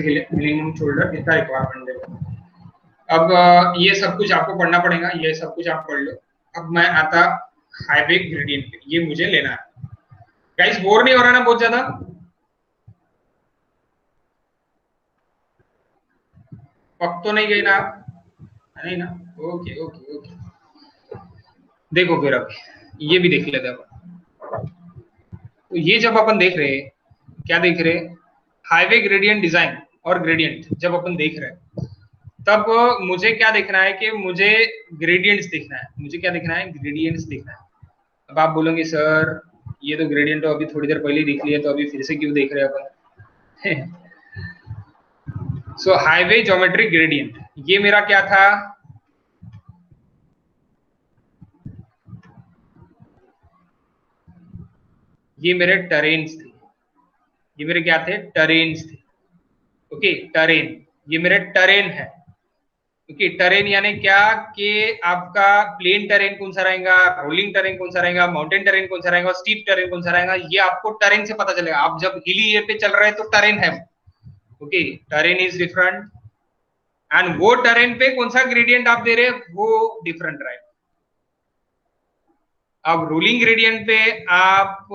लिए मिनिमम शोल्डर कितना रिक्वायरमेंट है। अब ये सब कुछ आपको पढ़ना पड़ेगा, ये सब कुछ आप पढ़ लो। अब मैं आता हाईवे ग्रेडियंट पे, ये मुझे लेना है। गाइस बोर नहीं हो रहा ना बहुत ज्यादा? पक तो नहीं गई ना आप? नहीं ना, ओके ओके ओके। देखो फिर अब ये भी देख लेते हैं। तो ये जब अपन देख रहे हैं, क्या देख रहे हैं, हाईवे ग्रेडियंट डिजाइन और ग्रेडियंट जब अपन देख रहे हैं तब मुझे क्या देखना है कि मुझे ग्रेडियंट्स देखना है। मुझे क्या देखना है, ग्रेडियंट्स देखना है। अब आप बोलोगे सर ये तो ग्रेडियंट तो अभी थोड़ी देर पहले ही देख लिया, तो अभी फिर से क्यों देख रहे हैं अपन सो हाईवे ज्योमेट्रिक ग्रेडियंट, ये मेरा क्या था, ये मेरे टरेन्स थे, ये मेरे क्या थे, टरेन्स थे। ओके, टरेन, ये मेरे टरेन है। ओके, टरेन यानी क्या कि आपका प्लेन टरेन कौन सा रहेगा, रोलिंग टरेन कौन सा रहेगा, माउंटेन टरेन कौन सा रहेगा, स्टीप टरेन कौन सा रहेगा, ये आपको टरेन से पता चलेगा। आप जब हिली एरिया पे चल रहे हैं तो टरेन है। Okay, train is different, and वो टरेन पे कौन सा ग्रेडियंट आप दे रहे हैं वो डिफरेंट रहेगा। अब रूलिंग ग्रेडियंट पे आप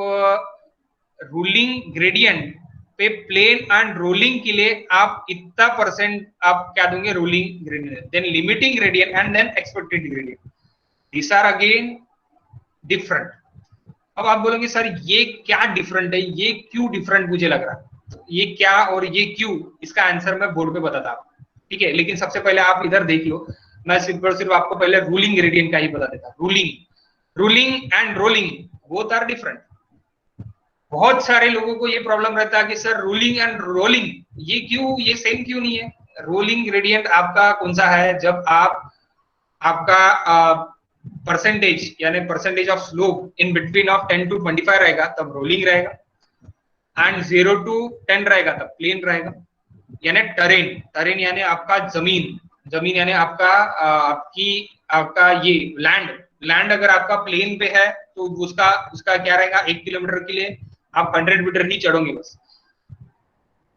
रूलिंग ग्रेडियंट पे प्लेन एंड रोलिंग के लिए आप इतना परसेंट आप क्या दोगे, rolling gradient, then limiting gradient and then expected gradient, this are again different. अब आप बोलोगे सर ये क्या डिफरेंट है, ये क्यों डिफरेंट मुझे लग रहा है, ये क्या और ये क्यों, इसका आंसर मैं बोर्ड पे बताता हूँ। ठीक है, लेकिन सबसे पहले आप इधर देख लो, मैं सिर्फ आपको पहले रूलिंग ग्रेडियंट का ही बता देता। Ruling and rolling both are different. बहुत सारे लोगों को ये प्रॉब्लम रहता है कि सर रूलिंग एंड रोलिंग ये क्यों, ये सेम क्यों नहीं है। रोलिंग ग्रेडियंट आपका कौन सा है, जब आप आपका परसेंटेज यानी percentage of slope in between of 10 to 25 रहेगा तब रोलिंग रहेगा, एंड 0 to 10 रहेगा तब प्लेन रहेगा। यानी टरेन यानी आपका जमीन यानी आपका आपका ये लैंड अगर आपका प्लेन पे है तो उसका क्या रहेगा, 1 किलोमीटर के लिए आप 100 मीटर ही चढ़ोगे बस।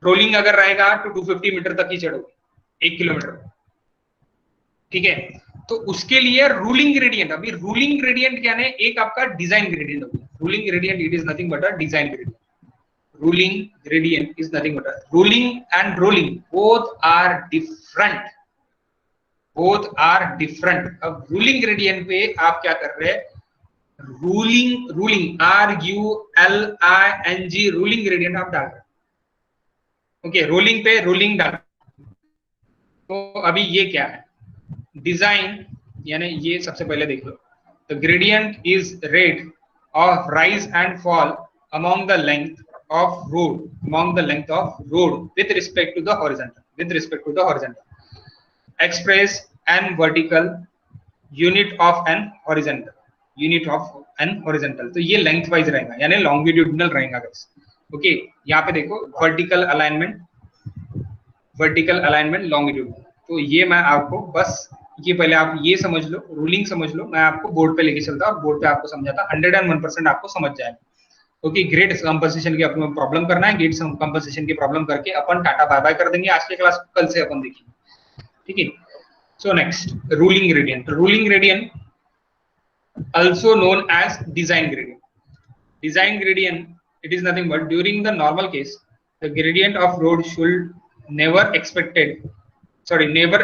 रोलिंग अगर रहेगा तो 250 मीटर तक ही चढ़ोगे 1 किलोमीटर। ठीक है, तो उसके लिए रूलिंग ग्रेडियंट, अभी रूलिंग ग्रेडियंट क्या है, एक आपका डिजाइन ग्रेडियंट होगा। Ruling gradient it is nothing but a design gradient. Ruling gradient is nothing but a ruling and rolling both are different, both are different. अब रूलिंग ग्रेडियंट पे आप क्या कर रहे हैं, रूलिंग RULING रूलिंग ग्रेडियंट आप डाल रहे हैं। ओके, रोलिंग पे रूलिंग डाल। तो अभी ये क्या है, डिजाइन यानी ये सबसे पहले देख लो, the gradient is rate of rise and fall among the length of road with respect to the horizontal express and vertical unit of an horizontal. तो ये लेंथ वाइज रहेगा यानी लॉन्गिट्यूडिनल रहेगा गाइस। ओके, यहाँ पे देखो वर्टिकल अलाइनमेंट लॉन्गिट्यूडिनल। तो ये मैं आपको बस ये पहले आप ये समझ लो, रूलिंग समझ लो, मैं आपको बोर्ड पे लेके चलता और बोर्ड पे आपको समझाता, 101% आपको समझ जाएगा। ओके, ग्रेड कंपनसेशन की अपने प्रॉब्लम करना है, ग्रेड कंपनसेशन की प्रॉब्लम करके अपन टाटा बाय बाय कर देंगे आज के क्लास, कल से अपन देखेंगे। ठीक है, so next ruling gradient also known as design gradient it is nothing but during the normal case the gradient of road should never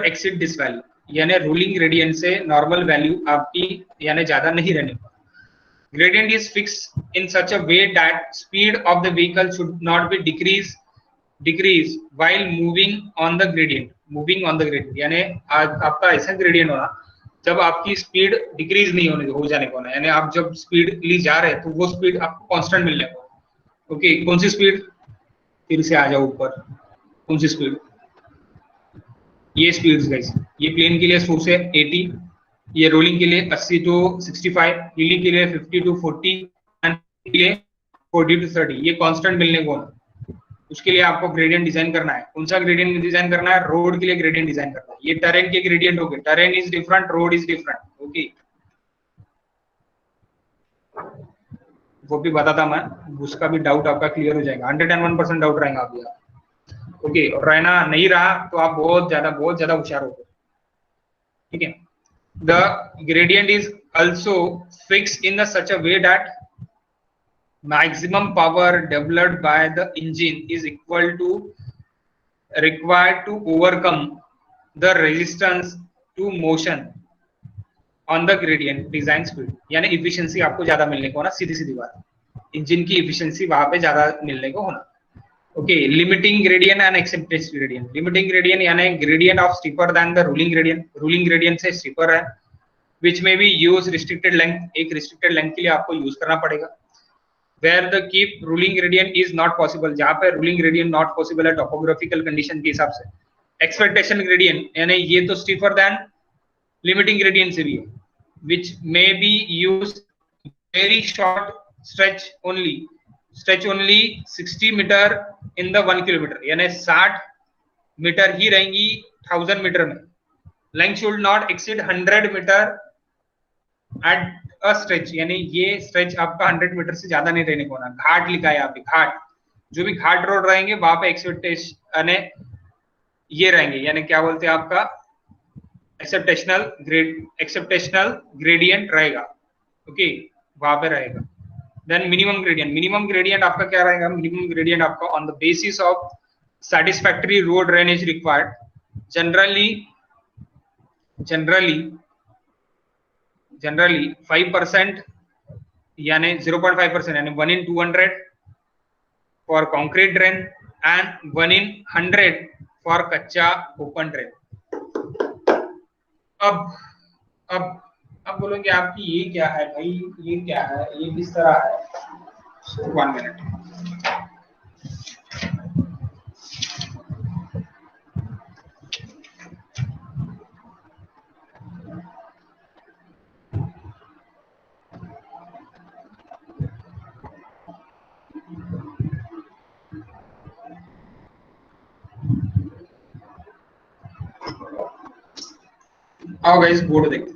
exceed this value, यानी रूलिंग ग्रेडियंट से नॉर्मल वैल्यू आपकी यानी ज्यादा नहीं रहने वाला। Gradient is fix in such a way that speed of the vehicle should not be decrease while moving on the gradient यानी आपका ऐसा ग्रेडियंट होना जब आपकी स्पीड डिक्रीज नहीं हो जाने को, यानी आप जब स्पीड ली जा रहे हैं तो वो स्पीड आपको कांस्टेंट मिलने को। ओके, कौन सी स्पीड, फिर से आ जाओ ऊपर, कौन सी स्पीड, ये स्पीड्स गाइस, ये प्लेन के लिए 100 से 80, ये रोलिंग के लिए 80 to 65, हिली के लिए 50 to 40 एंड के लिए 40 to 30, ये कांस्टेंट मिलने को। उसके लिए आपको ग्रेडियंट डिजाइन करना है। कौन सा ग्रेडियंट डिजाइन करना है, रोड के लिए ग्रेडियंट डिजाइन करना है। ये टरेन के ग्रेडियंट हो गए, train is different, road is different. Okay, वो भी बताता मैं, उसका भी डाउट आपका क्लियर हो जाएगा, 101% डाउट रहेगा अभी आप। ओके, और रहना नहीं रहा तो आप बहुत ज्यादा होशियार हो गए। ठीक है, the gradient is also fix in the such a way that maximum power developed by the engine is required to overcome the resistance to motion on the gradient design speed, यानी efficiency आपको ज्यादा मिलने को ना, सीधी बात, engine की efficiency वहां पे ज्यादा मिलने को होना। Okay, limiting gradient and acceptance gradient. Limiting gradient यानी gradient of steeper than the ruling gradient से स्टीपर है, which may be use restricted length, एक restricted length के लिए आपको यूज करना पड़ेगा। where the keep ruling gradient is not possible, जहां पे ruling gradient not possible है टोपोग्राफिकल कंडीशन के हिसाब से, एक्सपेक्टेशन ग्रेडियंट यानी ये तो स्टीफर देन लिमिटिंग ग्रेडियंट से भी है, which may be used very short stretch only 60 metre in the 1 kilometre, यानी 60 मीटर ही रहेंगी 1000 मीटर में. Length should not exceed 100 metre at a stretch, यानी ये स्ट्रेच आपका 100 मीटर से ज्यादा नहीं रहने को ना. घाट लिखा है यहाँ पे, घाट, जो भी घाट रोड रहेंगे वहां पे एक्सपेक्टेशन ये रहेंगे, यानी क्या बोलते हैं आपका एक्सेप्टेशनल ग्रेडियंट रहेगा. ओके, वहां पे रहेगा. देन मिनिमम ग्रेडियंट आपका क्या रहेगा? मिनिमम ग्रेडियंट आपका on the basis of satisfactory road drainage required, generally 5% यानी 0.5% यानी 1 in 200 for concrete drain and 1 in 100 for कच्चा open drain. अब बोलोगे आपकी ये क्या है भाई, ये क्या है, ये किस तरह है? 1 मिनट. आओ गाइस, बोर्ड देखते हैं.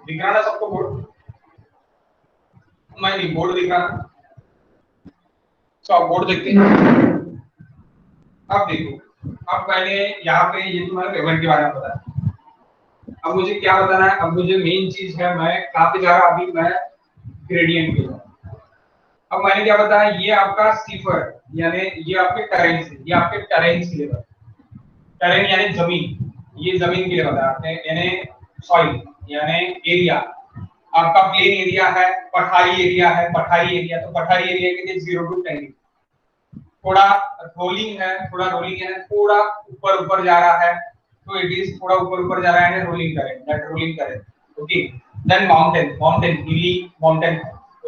दिख रहा ना सबको बोर्ड? नहीं, बोर्ड दिख रहा ना? तो आप बोर्ड देखते हैं. अब देखो, अब मैंने यहाँ पे ये तुम्हारे पेमेंट के बारे में बताया. अब मुझे क्या बताना है? अब मुझे मेन चीज है, मैं कहाँ पे जा रहा? अभी मैं ग्रेडियंट पे. अब मैंने क्या बताया? ये आपका स्टीफर यानी ये आपके टरेन से, ये आपके टरेन के लिए बताया. टरेन यानी जमीन, ये जमीन के लिए बताया आपने, यानी सॉइल यानी एरिया. आपका प्लेन एरिया है, पठारी एरिया है. पठारी एरिया तो पठारी एरिया के लिए 0 to 10, थोड़ा रोलिंग है, थोड़ा ऊपर जा रहा है, तो इट इज थोड़ा ऊपर जा रहा है, रोलिंग करें. ओके. देन माउंटेन हिली माउंटेन.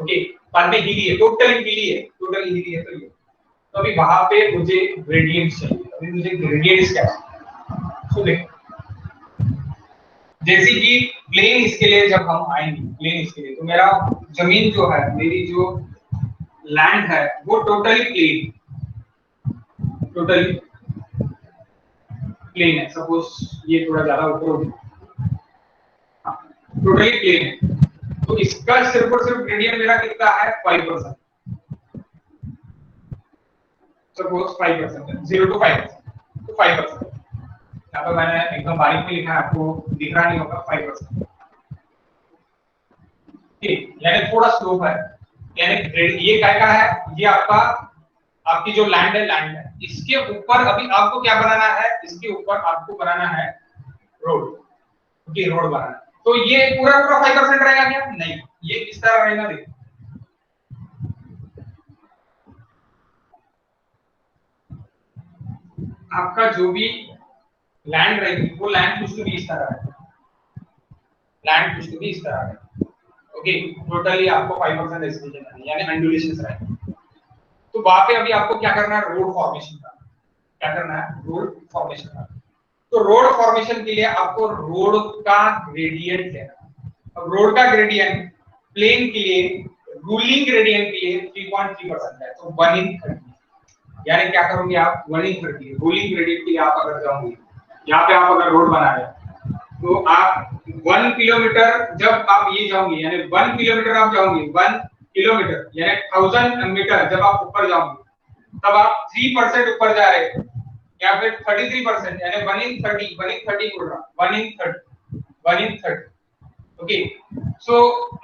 ओके, पर में हिली है, टोटली हिली है. तो ये तो अभी वहां पे मुझे ग्रेडियंट चाहिए. अभी मुझे ग्रेडियंट्स क्या है? तो देखो, जैसे कि प्लेन इसके लिए जब हम आएंगे, प्लेन इसके लिए, तो मेरा जमीन जो है, मेरी जो लैंड है वो टोटली प्लेन है. सपोज ये थोड़ा ज्यादा ऊपर हो गया, टोटली प्लेन है. तो इसका सिर्फ और सिर्फ ग्रेडियंट मेरा कितना है? 5%. सपोज 5% है, 0 to 5%, तो 5%. यहाँ पर मैंने एकदम बारीक में लिखा है, आपको दिख रहा नहीं होगा. 5%. ठीक, यानी थोड़ा स्लोप है. यानी ये क्या है? ये आपकी जो लैंड है, इसके ऊपर अभी आपको क्या बनाना है? इसके ऊपर आपको बनाना है रोड. ओके, रोड बनाना है. तो ये पूरा 5% रहेगा क्या? नहीं, ये किस तरह रहेगा? देखो, आपका जो भी लैंड रहेगी वो लैंड कुछ तो भी इस तरह है. ओके, टोटली आपको 5% एस्टिमेशन है, यानी अंडुलेशंस रहेंगे. तो वहां पे अभी आपको क्या करना है? रोड फॉर्मेशन का. तो रोड फॉर्मेशन के लिए आपको रोड का ग्रेडियंट लेना है. अब रोड का ग्रेडियंट प्लेन के लिए, रूलिंग ग्रेडियंट के लिए 3.3% है, तो 1 in 30. यानी क्या करोगे आप? 1 in 30. रूलिंग ग्रेडियंट के लिए आप अगर जाओगे, यहाँ पे आप अगर रोड बना रहे हैं, तो आप 1 किलोमीटर जब आप ये जाओगे, यानी 1 किलोमीटर आप जाओगे, 1 किलोमीटर यानी 1000 मीटर जब आप ऊपर जाओगे, तब आप 3% ऊपर जा रहे हैं, या फिर 33% यानी 1 in 30 बोल रहा, 1 in 30. ओके, सो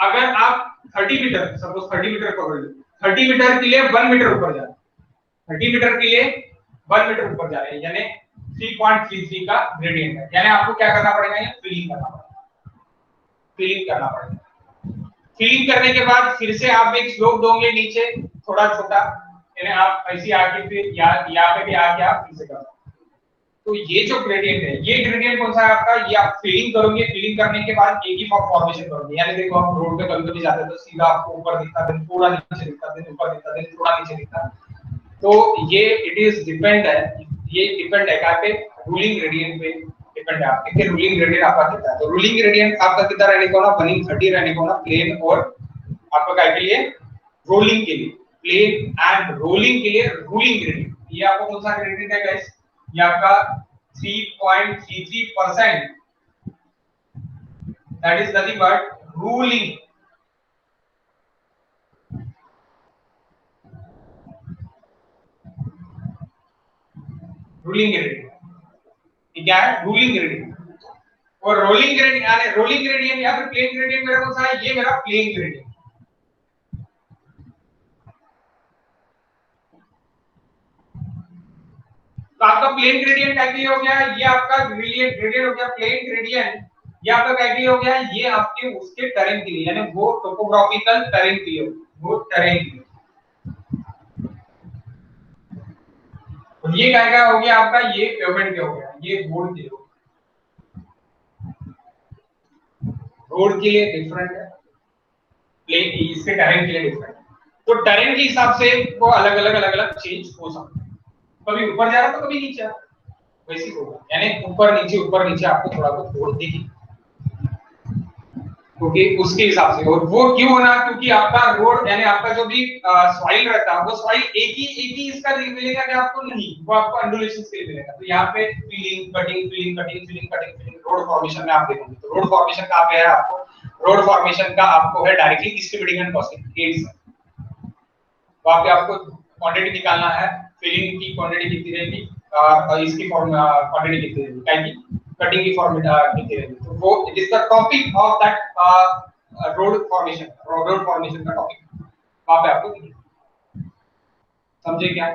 अगर आप 30 मीटर, सपोज 30 मीटर पकड़ लो, 30 मीटर के लिए 1 मीटर ऊपर जा रहे हैं, 30 मीटर के लिए 1 मीटर ऊपर जा रहे हैं, यानी 3.33 का ग्रेडियंट है. यानी आपको क्या करना पड़ेगा? ये फिलिंग करना पड़ेगा. फिलिंग करने के बाद फिर से आप एक स्लोप दोगे नीचे, थोड़ा छोटा, यानी आप ऐसे आके फिर यहाँ पे भी आके आप फिर से करो. तो ये जो ग्रेडियंट है, ये ग्रेडियंट कौन सा है आपका, ये आप फीलिंग करोगे, फीलिंग करने के बाद एक ही फॉर्मेशन करोगे। यानी देखो आप रोड पे कभी कभी जाते हैं तो सीधा आपको ऊपर दिखता है, थोड़ा नीचे दिखता है, ऊपर दिखता है, थोड़ा नीचे दिखता है। तो ये इट इज डिपेंड है, ये डिपेंड है क्या पे, रूलिंग ग्रेडियंट पे डिपेंड है आपके कि रूलिंग ग्रेडियंट आपका कितना है। तो रूलिंग ग्रेडियंट आपका कितना रहने को ना, 1/30 रहने को ना प्लेन और आपका क्या के लिए, रोलिंग के लिए, प्लेन एंड रोलिंग के लिए रूलिंग ग्रेडियंट। ये आपको कौन सा ग्रेडियंट है गाइस, ये आपका 3.33%, that is nothing but ruling. Ruling gradient क्या है, रूलिंग ग्रेडियंट। और रोलिंग ग्रेडियंट यानी रोलिंग ग्रेडियंट या फिर प्लेन ग्रेडियंट मेरा कौन सा है, ये मेरा प्लेन ग्रेडियंट। तो आपका प्लेन ग्रेडियंट क्या हो गया, ये आपका ग्रेडियंट हो गया प्लेन ग्रेडियंट। ये आपका क्या हो गया, ये आपके उसके टेरेन के लिए, यानी वो टोपोग्राफिकल टेरेन के लिए, वो टेरेन के लिए। और ये क्या हो गया आपका, ये पेमेंट क्या हो गया, ये रोड के, रोड के लिए डिफरेंट है, प्लेन इसके टेरेन के लिए डिफरेंट है। तो टेरेन के हिसाब से वो अलग अलग चेंज हो सकता है, कभी ऊपर जा रहा तो कभी नीचे, वैसे होगा, यानी ऊपर नीचे आपको थोड़ा बहुत रोड दिखेगी, क्योंकि उसके हिसाब से। और वो क्यों होना, क्योंकि आपका रोड यानी आपका जो भी सॉइल रहता है वो सॉइल एक ही इसका मिलेगा कि आपको नहीं, वो आपको अंडुलेशंस के लिए मिलेगा। तो यहाँ पे फीलिंग कटिंग रोड फॉर्मेशन में आप देखोगे तो रोड फॉर्मेशन कहाँ पे है, आपको रोड फॉर्मेशन का आपको है directly distributing and crossing aids, वहां पे आपको क्वांटिटी निकालना है, फीलिंग की क्वांटिटी कितनी रहेगी और इसकी क्वांटिटी कितनी रहेगी, क्या की कटिंग की फॉर्मूला कितनी रहेगी। तो वो it is the topic of that road formation का टॉपिक वहां पे आपको समझे क्या,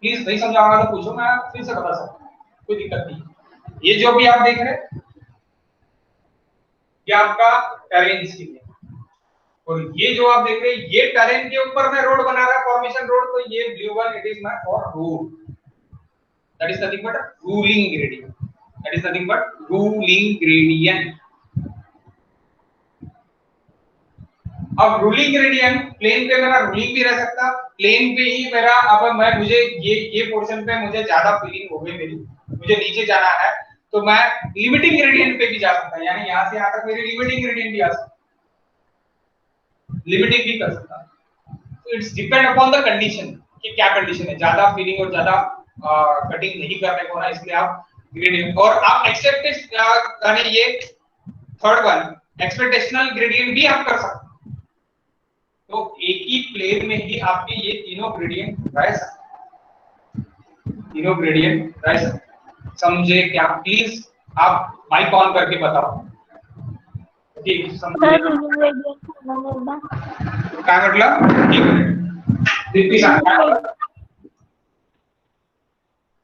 प्लीज नहीं समझा होगा तो पूछो, मैं फिर से बता सकता हूँ, कोई दिक्कत नहीं। ये जो भी आप देख रहे हैं ये आपका टेरेन के लिए, और ये जो आप देख रहे हैं ये टेरेन के ऊपर में रोड बना रहा है, फॉर्मेशन रोड। तो ये blue one it is my for road, that is nothing but ruling gradient, that is nothing but ruling gradient. अब रूलिंग ग्रेडियंट प्लेन पे मेरा रूलिंग भी रह सकता, प्लेन पे ही मेरा, अब मैं मुझे ये पोर्शन पे मुझे ज्यादा फीलिंग हो गई मेरी, मुझे नीचे जाना है तो मैं लिमिटिंग ग्रेडियंट पे भी जा सकता है, यानी यहां से यहां तक मेरी लिमिटिंग ग्रेडियंट भी आ सकता, लिमिटिंग भी कर सकता। तो it's depend upon the condition कि क्या कंडीशन है, ज्यादा फीलिंग और ज्यादा कटिंग नहीं करने को ना, इसलिए आप ग्रेडियंट। और आप एक्सेप्टेड यानी ये थर्ड वन एक्सपेक्टेशनल ग्रेडियंट भी आप कर सकते हैं। तो एक ही प्लेन में ही आपके ये तीनों ग्रेडियंट रह सकते, तीनों ग्रेडियंट रह सकते, समझे क्या? प्लीज आप माइक ऑन करके बताओ, ठीक समझे काय म्हटलं, एक मिनिट दीप्ती सांग काय म्हटलं?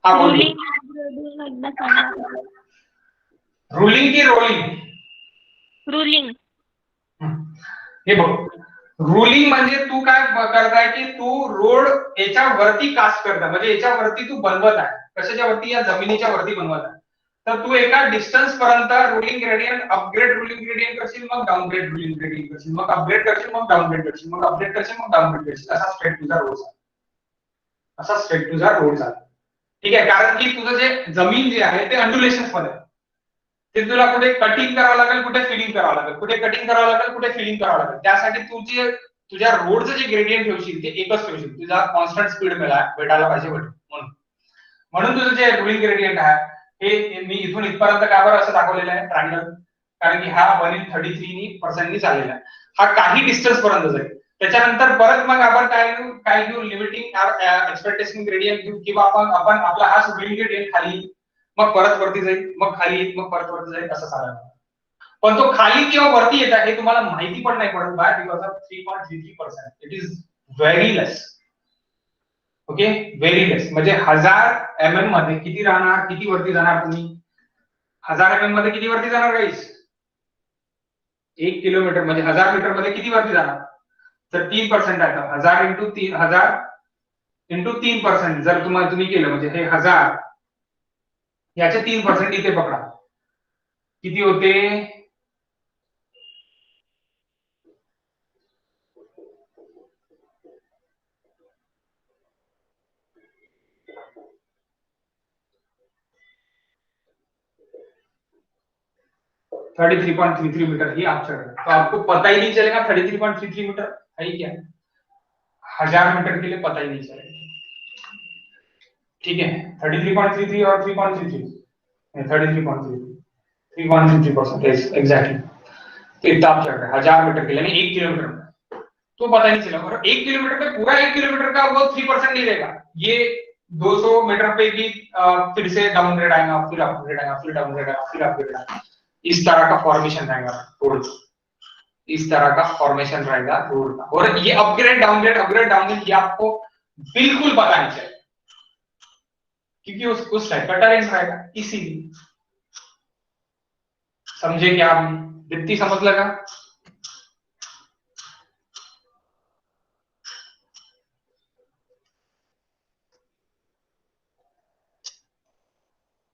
हाँ बोलिए, रूलिंग की रोलिंग, रुलिंग हे बघ, रूलिंग म्हणजे तू काय करताय की तू रोड याच्यावरती कास्ट करता, म्हणजे याच्यावरती तू बनवत आहे, कशाच्या वरती, या जमिनीच्या वरती बनवत आहे। तर तू एका डिस्टन्स पर्यंत ruling gradient upgrade ruling gradient करशील, मग डाउनग्रेड रूलिंग ग्रेडियंट करशील, मग अपग्रेड करशील, मग डाउनग्रेड करशील, मग अपग्रेड करशील, मग डाउनग्रेड करशील, असा स्ट्रेट तुझा रोड झाला, असा स्ट्रेट तुझा रोड झाला, ठीक आहे। कारण की तुझं जे जमीन जे आहे ते अंडुलेशन्स मध्ये, ते तुला कुठे कटिंग करावं लागेल, कुठे फिलिंग करावं लागेल, कुठे कटिंग करावं लागेल, कुठे फिलिंग करावं लागेल, त्यासाठी तुझ्या रोडचं जे ग्रेडियंट ठेवशील ते एकच ठेवशील, तुझा कॉन्स्टंट स्पीड भेटायला पाहिजे म्हणून तुझं जे रूलिंग ग्रेडियंट आहे हे मी इथून इथपर्यंत का बरं असं दाखवलेलं आहे ट्रायंगल, कारण की हा 1/33% नी चाललेला आहे, हा काही डिस्टन्स पर्यंत जाईल, त्याच्यानंतर परत मग आपण काय घेऊ लिमिटिंग एक्सपेक्टेशन ग्रेडियंट घेऊ, किंवा आपण आपला हा रूलिंग ग्रेडियंट खाली, मग परत वरती जाईल, मग खाली येईल, मग परत वरती जाईल, असं चालणार। पण तो खाली किंवा वरती येत आहे हे तुम्हाला माहिती पण नाही पडत, by because of 3.33%, it is very less, okay very less. म्हणजे 1000 mm मध्ये किती राहणार, किती वरती जाणार तुम्ही, 1000 mm मध्ये किती वरती जाणार गाइस, 1 किलोमीटर म्हणजे 1000 मीटर मध्ये किती वरती जाणार, तर 3% आहे, 1000 × 3% जर तुम्ही केलं म्हणजे हे 1000 याचे 3% इथे पकडा, किती होते? (33.33 मीटर ही आप चढ़ रहे हैं, तो आपको पता ही नहीं चलेगा 33.33 मीटर है क्या, 1000 मीटर के लिए पता ही नहीं चलेगा। ठीक है, 33.33 और 3.33, 3.33% एग्जैक्टली। तो इतना आप चढ़ रहे हैं 1000 मीटर के लिए, यानी 1 किलोमीटर में, तो पता ही नहीं चला। और 1 किलोमीटर में पूरा 1 किलोमीटर का वो 3% नहीं रहेगा, ये 200 मीटर पे भी फिर से डाउनग्रेड आएगा, फिर अपग्रेड आएगा, फिर डाउनग्रेड आएगा, फिर अपग्रेड आएगा। इस तरह का फॉर्मेशन रहेगा रोड, इस तरह का फॉर्मेशन रहेगा रोड का। और ये अपग्रेड डाउनग्रेड ये आपको बिल्कुल पता नहीं चलेगा, क्योंकि उस टाइप का टरेन रहेगा। इसीलिए समझे क्या आप? जितनी समझ लगा।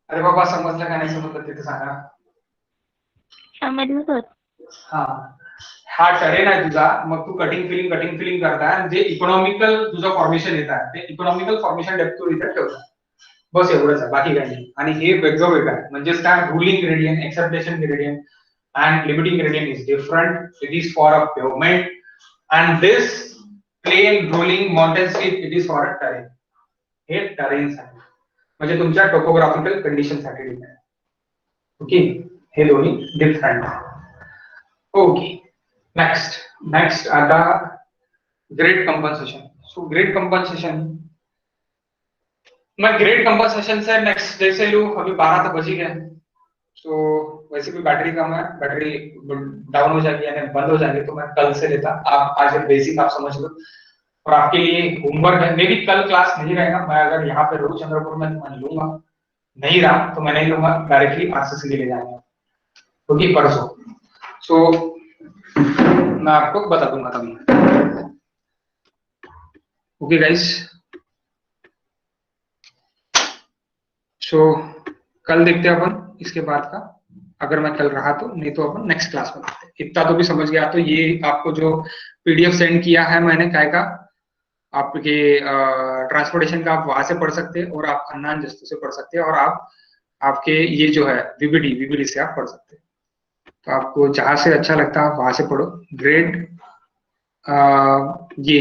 अरे बाबा समज लगा, नाही समजलं तिथे सांगा। समजलं सर. हा टरेन आहे तुझा, मग तू कटिंग फिलिंग करताय, जे इकॉनॉमिकल तुझं फॉर्मेशन येत आहे ते इकॉनॉमिकल फॉर्मेशन डेप्थ टू इथे ठेवता, बस एवढंच आहे, बाकी काही नाही। आणि हे वेगळं आहे, म्हणजेच काय, ruling gradient, acceptation gradient and limiting gradient is different. It is for a pavement, and this plain rolling mountain steep it is for a terrain. हे terrain साठी, म्हणजे तुमच्या टोपोग्राफिकल कंडिशन साठी डिपेंड आहे। ओके, हे दोन्ही डिफरंट आहे। Okay, next आता grade compensation. So grade compensation, मैं ग्रेड कंपनसेशन से नेक्स्ट जैसे लू, अभी 12 तो बज ही गए, तो वैसे भी बैटरी कम है, बैटरी डाउन हो जाएगी यानी बंद हो जाएगी, तो मैं कल से लेता। आप आज बेसिक आप समझ लो, और आपके लिए होमवर्क है। मे भी कल क्लास नहीं रहेगा, मैं अगर यहाँ पे रहूं चंद्रपुर में तो मैं लूंगा, नहीं रहा तो मैं नहीं लूंगा, डायरेक्टली आरसीसी ले जाएंगे, क्योंकि परसों। सो मैं आपको बता दूंगा तभी। ओके गाइस, सो कल देखते हैं अपन इसके बाद का, अगर मैं कल रहा तो, नहीं तो अपन नेक्स्ट क्लास में देखते हैं। इतना तो भी समझ गया तो ये आपको जो पीडीएफ सेंड किया है मैंने काय का, आपके ट्रांसपोर्टेशन का, आप वहां से पढ़ सकते हैं, और आप अन्नान जस्तु से पढ़ सकते हैं, और आप आपके ये जो है वीबीडी से आप पढ़ सकते हैं। तो आपको जहां से अच्छा लगता है आप वहां से पढ़ो। ग्रेड ये